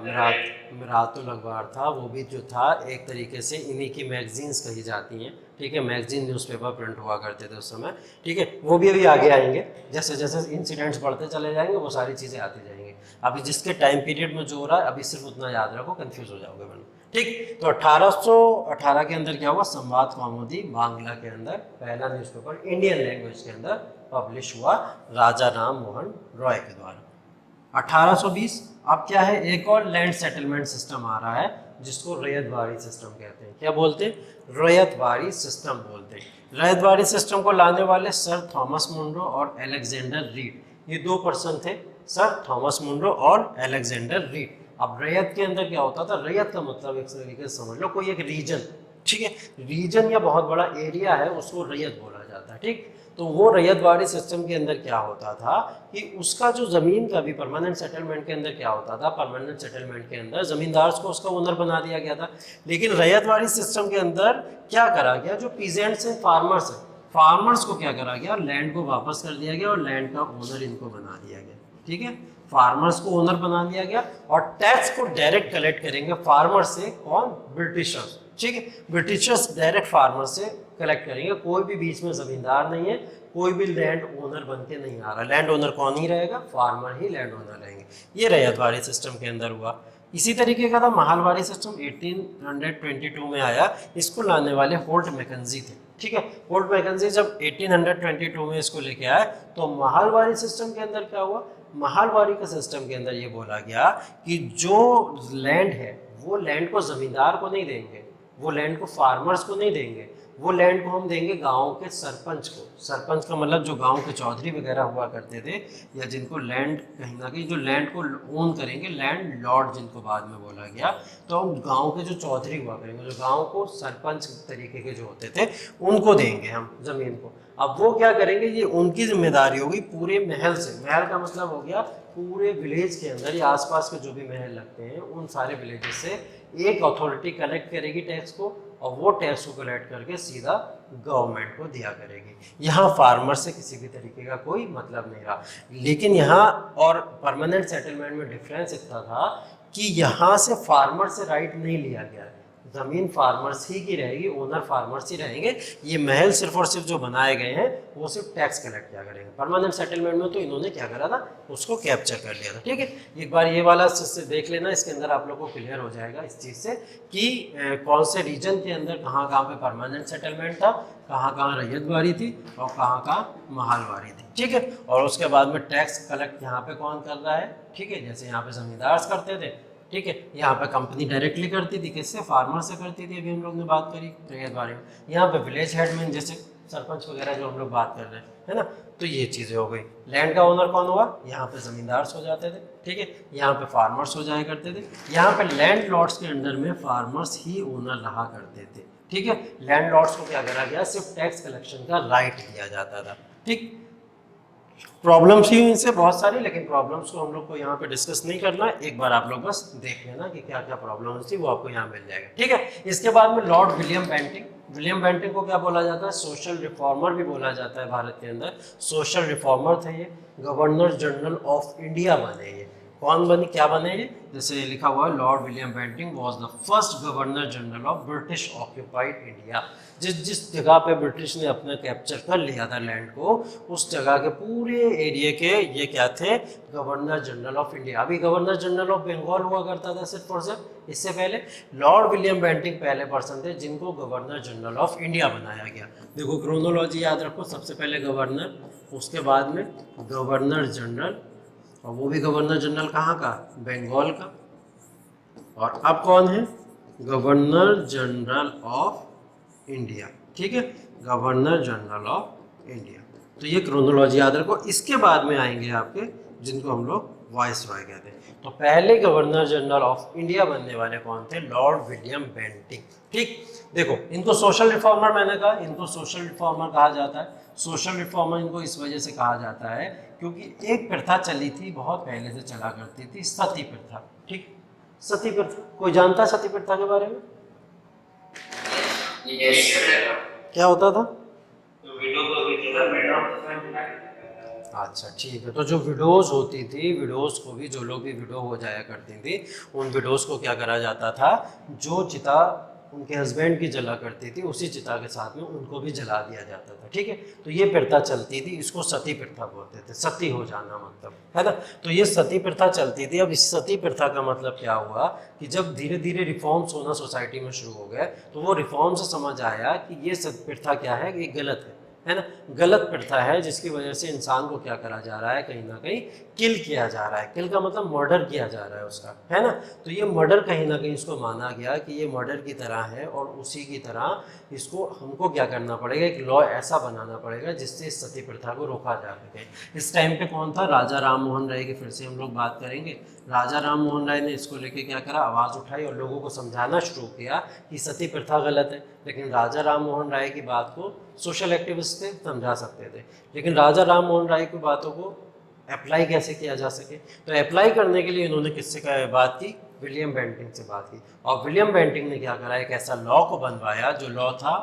मिरातुल अखबार था। वो भी जो था एक तरीके से इन्हीं की मैगजीन्स कही जाती हैं, ठीक है, मैगजीन न्यूज़पेपर प्रिंट हुआ करते थे उस समय, ठीक है। वो भी अभी आगे आएंगे, जैसे जैसे इंसिडेंट्स बढ़ते चले जाएंगे वो सारी चीज़ें आती जाएंगी। अभी जिसके टाइम पीरियड में जो हो रहा है अभी सिर्फ उतना याद रखो, कंफ्यूज हो जाओगे वरना, ठीक। तो 1818 के अंदर क्या हुआ? संवाद कौमुदी बांग्ला के अंदर पहला न्यूज़पेपर इंडियन लैंग्वेज के अंदर पब्लिश हुआ राजा राममोहन रॉय के द्वारा। 1820 अब क्या है? एक और लैंड सेटलमेंट सिस्टम आ रहा है जिसको रैयतवाड़ी सिस्टम कहते हैं। क्या बोलते हैं? रैयतवाड़ी सिस्टम बोलते हैं। रैयतवाड़ी सिस्टम को लाने वाले सर थॉमस मुनरो और अलेक्जेंडर रीड, ये दो पर्सन थे, सर थॉमस मुनरो और अलेक्जेंडर रीड। अब रैयत के अंदर क्या होता था? रैयत का मतलब एक तरीके से समझ लो कोई एक रीजन, ठीक है, रीजन या बहुत बड़ा एरिया है उसको रैयत बोला जाता है, ठीक। तो वो रैयतवाड़ी सिस्टम के अंदर क्या होता था कि उसका जो ज़मीन का भी परमानेंट सेटलमेंट के अंदर क्या होता था, परमानेंट सेटलमेंट के अंदर ज़मींदार को उसका ओनर बना दिया गया था। लेकिन रैयतवाड़ी सिस्टम के अंदर क्या करा गया, जो पीजेंट्स हैं, फार्मर्स हैं, फार्मर्स को क्या करा गया, लैंड को वापस कर दिया गया और लैंड का ओनर इनको बना दिया गया। ठीक है, फार्मर्स को ओनर बना दिया गया और टैक्स को डायरेक्ट कलेक्ट करेंगे फार्मर से, कौन, ब्रिटिशर्स। ठीक है, ब्रिटिशर्स डायरेक्ट फार्मर से कलेक्ट करेंगे, कोई भी बीच में जमींदार नहीं है, कोई भी लैंड ओनर बन के नहीं आ रहा। लैंड ओनर कौन ही रहेगा, फार्मर ही लैंड ओनर रहेंगे। ये रैयतवाड़ी सिस्टम के अंदर हुआ। इसी तरीके का था महालवाड़ी सिस्टम, 1822 में आया। इसको लाने वाले होल्ट मैकेंजी थे। ठीक है, होल्ट मैकेंजी जब 1822 में इसको लेके आए तो महालवाड़ी सिस्टम के अंदर क्या हुआ, महालवाड़ी के सिस्टम के अंदर ये बोला गया कि जो लैंड है वो लैंड को जमींदार को नहीं देंगे, वो लैंड को फार्मर्स को नहीं देंगे, वो लैंड को हम देंगे गांव के सरपंच को। सरपंच का मतलब जो गांव के चौधरी वगैरह हुआ करते थे, या जिनको लैंड कहीं ना कहीं जो लैंड को ओन करेंगे, लैंड लॉर्ड जिनको बाद में बोला गया, तो हम गांव के जो चौधरी हुआ करेंगे, जो गांव को सरपंच तरीके के जो होते थे, उनको देंगे हम ज़मीन को। अब वो क्या करेंगे, ये उनकी जिम्मेदारी होगी पूरे महल से। महल का मतलब हो गया पूरे विलेज के अंदर या आसपास के जो भी महल लगते हैं उन सारे विलेजेस से एक अथॉरिटी कलेक्ट करेगी टैक्स को, और वो टैक्स को कलेक्ट करके सीधा गवर्नमेंट को दिया करेगी। यहाँ फार्मर से किसी भी तरीके का कोई मतलब नहीं रहा। लेकिन यहाँ और परमानेंट सेटलमेंट में डिफरेंस इतना था कि यहाँ से फार्मर से राइट नहीं लिया गया है, ज़मीन फार्मर्स ही की रहेगी, ओनर फार्मर्स ही रहेंगे। ये महल सिर्फ और सिर्फ जो बनाए गए हैं वो सिर्फ टैक्स कलेक्ट किया करेंगे। परमानेंट सेटलमेंट में तो इन्होंने क्या करा था, उसको कैप्चर कर लिया था। ठीक है, एक बार ये वाला से देख लेना, इसके अंदर आप लोगों को क्लियर हो जाएगा इस चीज़ से कि कौन से रीजन के अंदर कहाँ कहाँ पे परमानेंट सेटलमेंट था, कहाँ कहाँ रैयतवाड़ी थी और कहाँ कहाँ महालवाड़ी थी। ठीक है, और उसके बाद में टैक्स कलेक्ट यहाँ पे कौन कर रहा है। ठीक है, जैसे यहाँ पे जमींदार करते थे, ठीक है, यहाँ पे कंपनी डायरेक्टली करती थी, किससे, फार्मर से करती थी। अभी हम लोग ने बात करी रैयतवाड़ी में। यहाँ पे विलेज हेडमैन जैसे सरपंच वगैरह जो हम लोग बात कर रहे हैं, है ना। तो ये चीज़ें हो गई। लैंड का ओनर कौन हुआ, यहाँ पे जमींदार हो जाते थे। ठीक है, यहाँ पे फार्मर्स हो जाया करते थे। यहाँ पे लैंड लॉर्ड्स के अंडर में फार्मर्स ही ओनर रहा करते थे। ठीक है, लैंड लॉर्ड्स को क्या करा गया, सिर्फ टैक्स कलेक्शन का राइट दिया जाता था। ठीक, प्रॉब्लम्स ही इनसे बहुत सारी, लेकिन प्रॉब्लम्स को हम लोग को यहाँ पे डिस्कस नहीं करना है। एक बार आप लोग बस देख लेना कि क्या क्या प्रॉब्लम्स थी, वो आपको यहाँ मिल जाएगा। ठीक है, इसके बाद में Lord William Bentinck. William Bentinck को क्या बोला जाता है, सोशल रिफॉर्मर भी बोला जाता है भारत के अंदर। सोशल रिफॉर्मर थे ये, गवर्नर जनरल ऑफ इंडिया बने ये। कौन बने, क्या बने ये, जैसे लिखा हुआ है, Lord William Bentinck was the first governor general of British occupied India. जिस जिस जगह पे ब्रिटिश ने अपना कैप्चर कर लिया था लैंड को, उस जगह के पूरे एरिया के ये क्या थे, गवर्नर जनरल ऑफ इंडिया। अभी गवर्नर जनरल ऑफ बंगाल हुआ करता था सिर्फ और सिर्फ, इससे पहले लॉर्ड विलियम बेंटिंग पहले पर्सन थे जिनको गवर्नर जनरल ऑफ इंडिया बनाया गया। देखो क्रोनोलॉजी याद रखो, सबसे पहले गवर्नर, उसके बाद में गवर्नर जनरल, और वो भी गवर्नर जनरल कहाँ का, बंगाल का। और अब कौन है, गवर्नर जनरल ऑफ इंडिया। ठीक है, गवर्नर जनरल ऑफ इंडिया। तो ये क्रोनोलॉजी याद रखो। इसके बाद में आएंगे आपके जिनको हम लोग वाइसरॉय कहते हैं। तो पहले गवर्नर जनरल ऑफ इंडिया बनने वाले कौन थे, लॉर्ड विलियम बेंटिंग। ठीक, देखो इनको सोशल रिफॉर्मर, मैंने कहा इनको सोशल रिफॉर्मर कहा जाता है। सोशल रिफॉर्मर इनको इस वजह से कहा जाता है क्योंकि एक प्रथा चली थी, बहुत पहले से चला करती थी, सती प्रथा। ठीक, सती प्रथा, कोई जानता है सती प्रथा के बारे में, क्या होता था? अच्छा ठीक है, तो जो विडोज होती थी, विडोज को भी, जो लोग भी विडो हो जाया करती थी, उन विडोज को क्या करा जाता था, जो चिता उनके हस्बैंड की जला करती थी उसी चिता के साथ में उनको भी जला दिया जाता था। ठीक है, तो ये प्रथा चलती थी, इसको सती प्रथा बोलते थे, सती हो जाना मतलब, है ना। तो ये सती प्रथा चलती थी। अब इस सती प्रथा का मतलब क्या हुआ कि जब धीरे धीरे रिफॉर्म्स होना सोसाइटी में शुरू हो गए, तो वो रिफॉर्म से समझ आया कि ये सती प्रथा क्या है, ये गलत है ना, गलत प्रथा है, जिसकी वजह से इंसान को क्या करा जा रहा है, कहीं ना कहीं किल किया जा रहा है। किल का मतलब मर्डर किया जा रहा है उसका, है ना। तो ये मर्डर कहीं ना कहीं इसको माना गया कि ये मर्डर की तरह है, और उसी की तरह इसको हमको क्या करना पड़ेगा, एक लॉ ऐसा बनाना पड़ेगा जिससे इस सती प्रथा को रोका जा सके। इस टाइम पे कौन था, राजा राम मोहन राय की फिर से हम लोग बात करेंगे। राजा राम मोहन राय ने इसको लेके क्या करा, आवाज़ उठाई और लोगों को समझाना शुरू किया कि सती प्रथा गलत है। लेकिन राजा राम मोहन राय की बात को सोशल एक्टिविस्ट थे, समझा सकते थे, लेकिन राजा राम मोहन राय की बातों को अप्लाई कैसे किया जा सके, तो अप्लाई करने के लिए इन्होंने किससे बात की, विलियम बेंटिंग से बात की। और विलियम बेंटिंग ने क्या करा, एक ऐसा लॉ को बनवाया जो लॉ था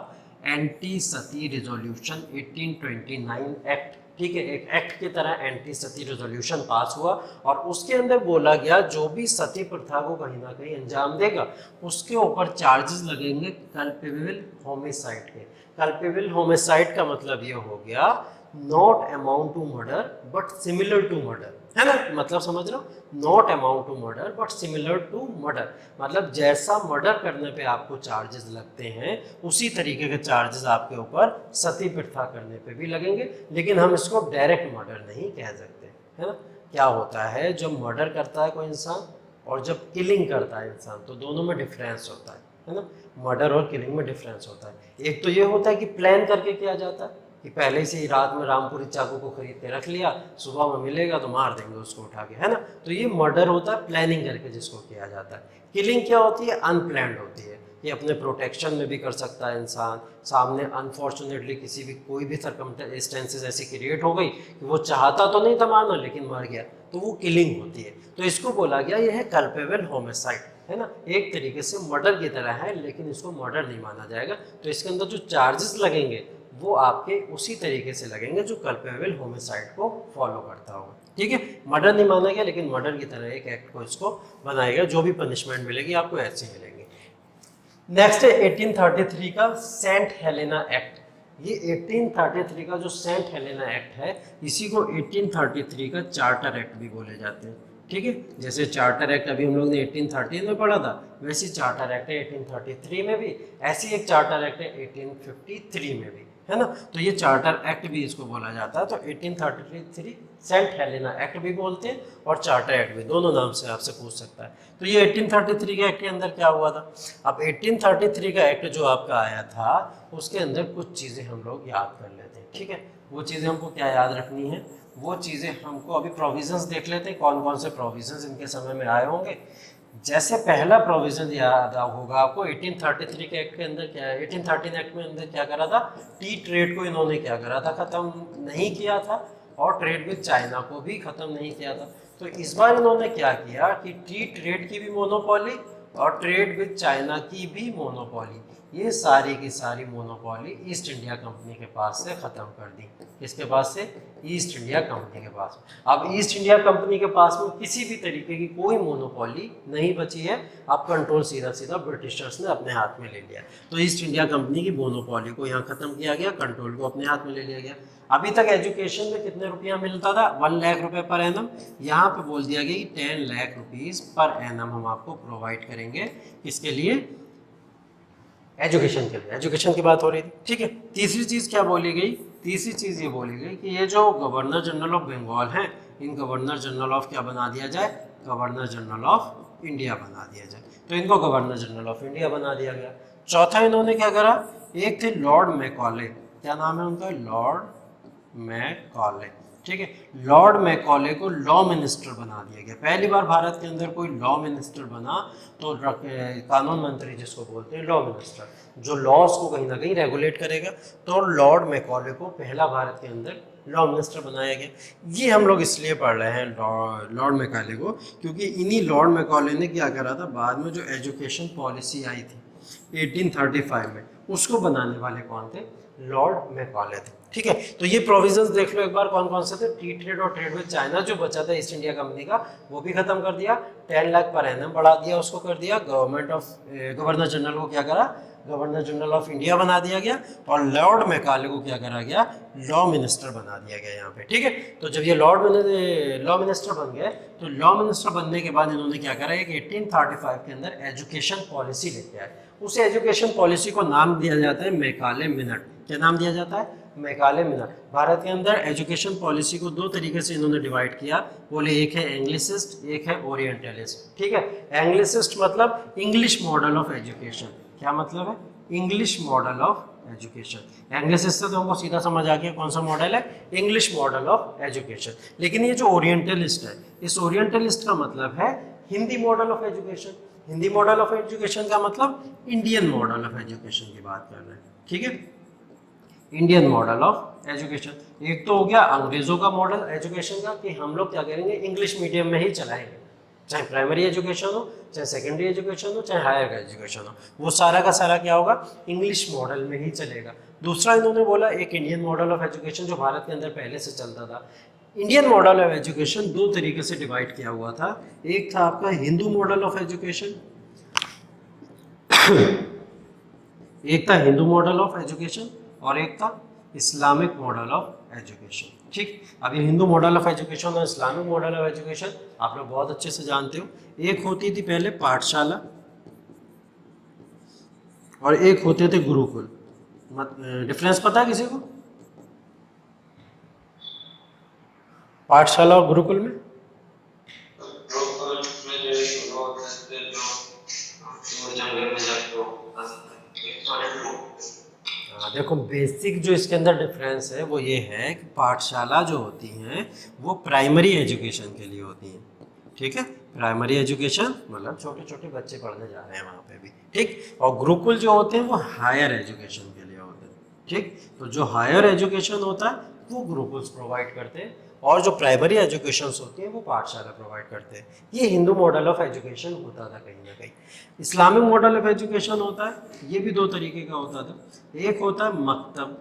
एंटी सती रिजोल्यूशन 1829 एक्ट, ठीक है, एक एक्ट की तरह एंटी सती रेजोल्यूशन पास हुआ और उसके अंदर बोला गया जो भी सती प्रथा को कहीं ना कहीं अंजाम देगा उसके ऊपर चार्जेस लगेंगे कल्पेबल होमिसाइड के। कल्पेबल होमिसाइड का मतलब ये हो गया not amount to murder but similar to murder, है ना, मतलब समझ रहे हो, not amount to murder but similar to murder, मतलब जैसा मर्डर करने पे आपको चार्जेस लगते हैं उसी तरीके के चार्जेस आपके ऊपर सती प्रथा करने पे भी लगेंगे, लेकिन हम इसको डायरेक्ट मर्डर नहीं कह सकते, है ना। क्या होता है जब मर्डर करता है कोई इंसान और जब किलिंग करता है इंसान, तो दोनों में डिफरेंस होता है ना, मर्डर और किलिंग में डिफरेंस होता है। एक तो ये होता है कि प्लान करके किया जाता है कि पहले से ही रात में रामपुरी चाकू को खरीद के रख लिया, सुबह में मिलेगा तो मार देंगे उसको उठा के, है ना, तो ये मर्डर होता है प्लानिंग करके जिसको किया जाता है। किलिंग क्या होती है, अनप्लान्ड होती है, ये अपने प्रोटेक्शन में भी कर सकता है इंसान, सामने अनफॉर्चुनेटली किसी भी कोई भी सर्कमस्टेंसेस ऐसी क्रिएट हो गई कि वो चाहता तो नहीं था मारना लेकिन मर गया, तो वो किलिंग होती है। तो इसको बोला गया यह है कल्पेबल होमिसाइड, है ना, एक तरीके से मर्डर की तरह है लेकिन इसको मर्डर नहीं माना जाएगा। तो इसके अंदर जो चार्जेस लगेंगे वो आपके उसी तरीके से लगेंगे जो कल्पेबल होमिसाइड को फॉलो करता होगा, ठीक है। मर्डर नहीं माना गया लेकिन मर्डर की तरह एक एक्ट को इसको बनाएगा, जो भी पनिशमेंट मिलेगी आपको ऐसे मिलेंगे। नेक्स्ट है 1833 का सेंट हेलेना एक्ट। ये 1833 का जो सेंट हेलेना एक्ट है इसी को 1833 का चार्टर एक्ट भी बोले जाते हैं, ठीक है। जैसे चार्टर एक्ट अभी हम लोग ने 1813 में पढ़ा था, वैसे चार्टर एक्ट है 1833 में भी, ऐसी एक चार्टर एक्ट है 1853 में भी, है ना। तो ये चार्टर एक्ट भी इसको बोला जाता है। तो 1833 सेंट हेलेना एक्ट भी बोलते हैं और चार्टर एक्ट भी, दोनों नाम से आपसे पूछ सकता है। तो ये 1833 के एक्ट के अंदर क्या हुआ था, अब 1833 का एक्ट जो आपका आया था उसके अंदर कुछ चीज़ें हम लोग याद कर लेते हैं, ठीक है। वो चीज़ें हमको क्या याद रखनी है, वो चीज़ें हमको अभी प्रोविजंस देख लेते हैं कौन कौन से प्रोविजंस इनके समय में आए होंगे। जैसे पहला प्रोविजन याद होगा आपको 1833 के एक्ट के अंदर क्या है, 1813 एक्ट में अंदर क्या करा था, टी ट्रेड को इन्होंने क्या करा था, ख़त्म नहीं किया था और ट्रेड विद चाइना को भी ख़त्म नहीं किया था। तो इस बार इन्होंने क्या किया कि टी ट्रेड की भी मोनोपोली और ट्रेड विद चाइना की भी मोनोपोली, ये सारी की सारी मोनोपोली ईस्ट इंडिया कंपनी के पास से ख़त्म कर दी। किसके पास से, ईस्ट इंडिया कंपनी के पास। अब ईस्ट इंडिया कंपनी के पास में किसी भी तरीके की कोई मोनोपोली नहीं बची है, अब कंट्रोल सीधा सीधा ब्रिटिशर्स ने अपने हाथ में ले लिया। तो ईस्ट इंडिया कंपनी की मोनोपोली को यहाँ ख़त्म किया गया, कंट्रोल को अपने हाथ में ले लिया गया। अभी तक एजुकेशन में कितने रुपया मिलता था, 1 लाख रुपए पर एनम, यहाँ पे बोल दिया गया कि 10 लाख रुपीज़ पर एनम हम आपको प्रोवाइड करेंगे। किसके लिए, एजुकेशन के लिए, एजुकेशन की बात हो रही थी, ठीक है। तीसरी चीज़ क्या बोली गई, तीसरी चीज़ ये बोली गई कि ये जो गवर्नर जनरल ऑफ बंगाल हैं इन गवर्नर जनरल ऑफ क्या बना दिया जाए, गवर्नर जनरल ऑफ इंडिया बना दिया जाए। तो इनको गवर्नर जनरल ऑफ इंडिया बना दिया गया। चौथा इन्होंने क्या करा, एक थे लॉर्ड मैकॉले, क्या नाम है उनका, लॉर्ड मैकॉले, ठीक है। लॉर्ड मैकॉले को लॉ मिनिस्टर बना दिया गया। पहली बार भारत के अंदर कोई लॉ मिनिस्टर बना, तो कानून मंत्री जिसको बोलते हैं लॉ मिनिस्टर, जो लॉज को कहीं ना कहीं रेगुलेट करेगा, तो लॉर्ड मैकॉले को पहला भारत के अंदर लॉ मिनिस्टर बनाया गया। ये हम लोग इसलिए पढ़ रहे हैं लॉर्ड मैकॉले को, क्योंकि इन्हीं लॉर्ड मैकॉले ने क्या करा था, बाद में जो एजुकेशन पॉलिसी आई थी 1835 में, उसको बनाने वाले कौन थे, लॉर्ड मैकॉले थे, ठीक है। तो ये प्रोविजंस देख लो एक बार कौन कौन से थे, टी ट्रेड और ट्रेड विद चाइना जो बचा था ईस्ट इंडिया कंपनी का वो भी खत्म कर दिया, 10 लाख पर एनम बढ़ा दिया, उसको कर दिया। गवर्नर जनरल को क्या करा, गवर्नर जनरल ऑफ इंडिया बना दिया गया, और लॉर्ड मैकॉले को क्या करा गया, लॉ मिनिस्टर बना दिया गया यहाँ पे, ठीक है। तो जब ये लॉ मिनिस्टर बन गए, तो लॉ मिनिस्टर बनने के बाद इन्होंने क्या करा, एक 1835 के अंदर एजुकेशन पॉलिसी लेके आए। उस एजुकेशन पॉलिसी को नाम दिया जाता है मैकॉले मिनट। क्या नाम दिया जाता है, मैकॉले मिनट। भारत के अंदर एजुकेशन पॉलिसी को 2 तरीके से इन्होंने डिवाइड किया, बोले एक है एंग्लिसिस्ट, एक है ओरिएंटलिस्ट, ठीक है। एंग्लिसिस्ट मतलब इंग्लिश मॉडल ऑफ एजुकेशन, क्या मतलब है, English model of education. Anglicist से तो हमको सीधा समझ आ गया कौन सा मॉडल है, इंग्लिश मॉडल ऑफ एजुकेशन। लेकिन ये जो ओरिएंटलिस्ट है, इस ओरिएंटलिस्ट का मतलब है Hindi model of education. Hindi model of education का मतलब इंडियन मॉडल ऑफ एजुकेशन की बात कर रहे हैं, ठीक है, इंडियन मॉडल ऑफ एजुकेशन। एक तो हो गया अंग्रेजों का मॉडल एजुकेशन का कि हम लोग क्या करेंगे, इंग्लिश मीडियम में ही चलाएंगे, चाहे प्राइमरी एजुकेशन हो, चाहे सेकेंडरी एजुकेशन हो, चाहे हायर एजुकेशन हो, वो सारा का सारा क्या होगा, इंग्लिश मॉडल में ही चलेगा। दूसरा इन्होंने बोला एक इंडियन मॉडल ऑफ एजुकेशन जो भारत के अंदर पहले से चलता था। इंडियन मॉडल ऑफ एजुकेशन दो तरीके से डिवाइड किया हुआ था। एक था आपका हिंदू मॉडल ऑफ एजुकेशन, एक था हिंदू मॉडल ऑफ एजुकेशन और एक था इस्लामिक मॉडल ऑफ एजुकेशन, ठीक। अब ये हिंदू मॉडल ऑफ एजुकेशन और इस्लामिक मॉडल ऑफ एजुकेशन आप लोग बहुत अच्छे से जानते हो। एक होती थी पहले पाठशाला और एक होते थे गुरुकुल। डिफरेंस पता है किसी को पाठशाला और गुरुकुल में? देखो बेसिक जो इसके अंदर डिफरेंस है वो ये है कि पाठशाला जो होती हैं वो प्राइमरी एजुकेशन के लिए होती हैं, ठीक है, प्राइमरी एजुकेशन मतलब छोटे छोटे बच्चे पढ़ने जा रहे हैं वहाँ पे भी, ठीक। और गुरुकुल जो होते हैं वो हायर एजुकेशन के लिए होते हैं, ठीक। तो जो हायर एजुकेशन होता है वो गुरुकुल्स प्रोवाइड करते हैं और जो प्राइमरी एजुकेशन होती है वो पाठशाला प्रोवाइड करते हैं। ये हिंदू मॉडल ऑफ एजुकेशन होता था कहीं ना कहीं। इस्लामिक मॉडल ऑफ एजुकेशन होता है, ये भी दो तरीके का होता था। एक होता है मकतब,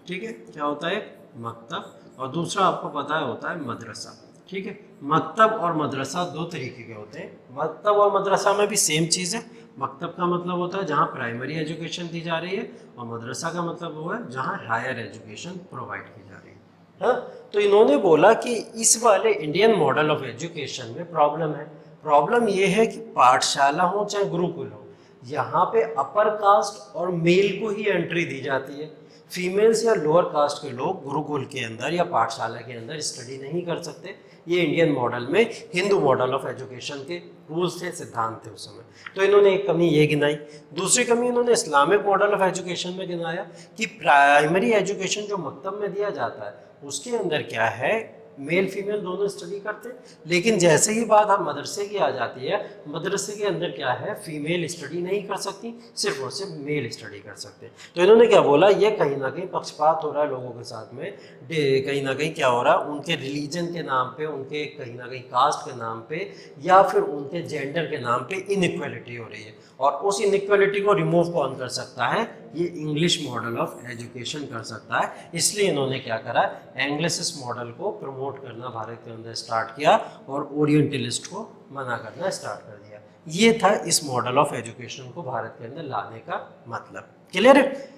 ठीक है, क्या होता है मकतब, और दूसरा आपको पता है होता है मदरसा, ठीक है। मकतब और मदरसा दो तरीके के होते हैं। मकतब और मदरसा में भी सेम चीज़ है। मकतब का मतलब होता है जहाँ प्राइमरी एजुकेशन दी जा रही है और मदरसा का मतलब वो है जहाँ हायर एजुकेशन प्रोवाइड की जा रही है। हाँ, तो इन्होंने बोला कि इस वाले इंडियन मॉडल ऑफ एजुकेशन में प्रॉब्लम है। प्रॉब्लम ये है कि पाठशाला हो चाहे गुरुकुल हो, यहाँ पे अपर कास्ट और मेल को ही एंट्री दी जाती है। फीमेल्स या लोअर कास्ट के लोग गुरुकुल के अंदर या पाठशाला के अंदर स्टडी नहीं कर सकते। ये इंडियन मॉडल में हिंदू मॉडल ऑफ एजुकेशन के रूल्स थे, सिद्धांत थे उस समय। तो इन्होंने एक कमी ये गिनाई। दूसरी कमी इन्होंने इस्लामिक मॉडल ऑफ एजुकेशन में गिनाया कि प्राइमरी एजुकेशन जो मकतब में दिया जाता है उसके अंदर क्या है, मेल फीमेल दोनों स्टडी करते, लेकिन जैसे ही बात हम मदरसे की आ जाती है, मदरसे के अंदर क्या है, फीमेल स्टडी नहीं कर सकती, सिर्फ और सिर्फ मेल स्टडी कर सकते हैं। तो इन्होंने क्या बोला, ये कहीं ना कहीं पक्षपात हो रहा है लोगों के साथ में, कहीं ना कहीं क्या हो रहा है, उनके रिलीजन के नाम पे, उनके कहीं ना कहीं कास्ट के नाम पे या फिर उनके जेंडर के नाम पे इनइक्वालिटी हो रही है। और उस इनइक्वालिटी को रिमूव कौन कर सकता है, ये इंग्लिश मॉडल ऑफ एजुकेशन कर सकता है। इसलिए इन्होंने क्या करा, एंग्लिसिस मॉडल को प्रमोट करना भारत के अंदर स्टार्ट किया और ओरिएंटलिस्ट को मना करना स्टार्ट कर दिया। ये था इस मॉडल ऑफ एजुकेशन को भारत के अंदर लाने का मतलब। क्लियर है?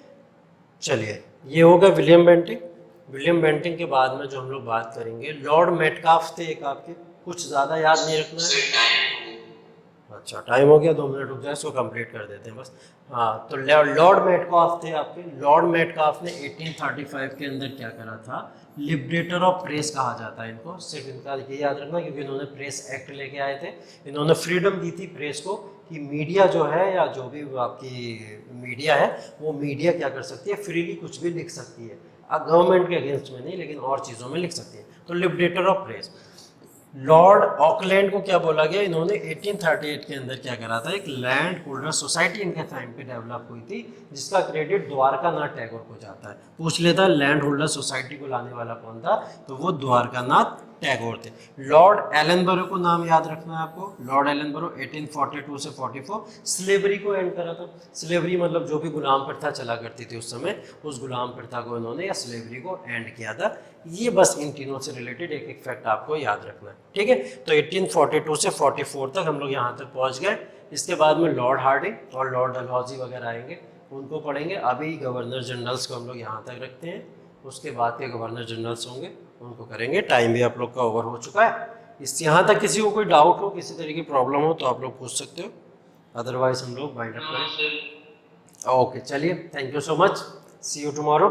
चलिए, ये होगा विलियम बेंटिंग। विलियम बेंटिंग के बाद में जो हम लोग बात करेंगे, लॉर्ड मेटकाफ थे एक आपके, कुछ ज़्यादा याद नहीं रखना है। अच्छा, टाइम हो गया, 2 मिनट रुक जाए, इसको कंप्लीट कर देते हैं बस। हाँ, तो लॉर्ड मेटकाफ थे आपके। लॉर्ड मेटकाफ ने 1835 के अंदर क्या करा था, लिबरेटर ऑफ प्रेस कहा जाता है इनको। सिर्फ इनका ये याद रखना क्योंकि इन्होंने प्रेस एक्ट लेके आए थे। इन्होंने फ्रीडम दी थी प्रेस को कि मीडिया जो है या जो भी आपकी मीडिया है वो मीडिया क्या कर सकती है, फ्रीली कुछ भी लिख सकती है, गवर्नमेंट के अगेंस्ट में नहीं लेकिन और चीज़ों में लिख सकती है। तो liberator of press. Lord Auckland को क्या बोला गया, इन्होंने 1838 के अंदर क्या करा था, एक लैंड होल्डर सोसाइटी इनके टाइम पे डेवलप हुई थी जिसका क्रेडिट द्वारकानाथ टैगोर को जाता है। पूछ लेता लैंड होल्डर सोसाइटी को लाने वाला कौन था, तो वो द्वारकानाथ टैगोर थे। लॉर्ड एलनबरो को नाम याद रखना है आपको। लॉर्ड एलनबरो 1842 से 44 स्लेवरी को एंड करा था। स्लेवरी मतलब जो भी गुलाम प्रथा चला करती थी उस समय, उस गुलाम प्रथा को इन्होंने या स्लेवरी को एंड किया था। ये बस इन तीनों से रिलेटेड एक एक फैक्ट आपको याद रखना है, ठीक है। तो 1842 से 44 तक हम लोग यहाँ तक पहुँच गए। इसके बाद में लॉर्ड हार्डिंग और लॉर्ड डलहौजी वगैरह आएंगे, उनको पढ़ेंगे। अभी गवर्नर जनरल्स को हम लोग यहाँ तक रखते हैं, उसके बाद के गवर्नर जनरल्स होंगे उनको करेंगे। टाइम भी आप लोग का ओवर हो चुका है। इस यहाँ तक किसी को कोई डाउट हो, किसी तरीके की प्रॉब्लम हो तो आप लोग पूछ सकते हो, अदरवाइज हम लोग वाइंड अप करें। ओके, चलिए, thank you so much, see you tomorrow.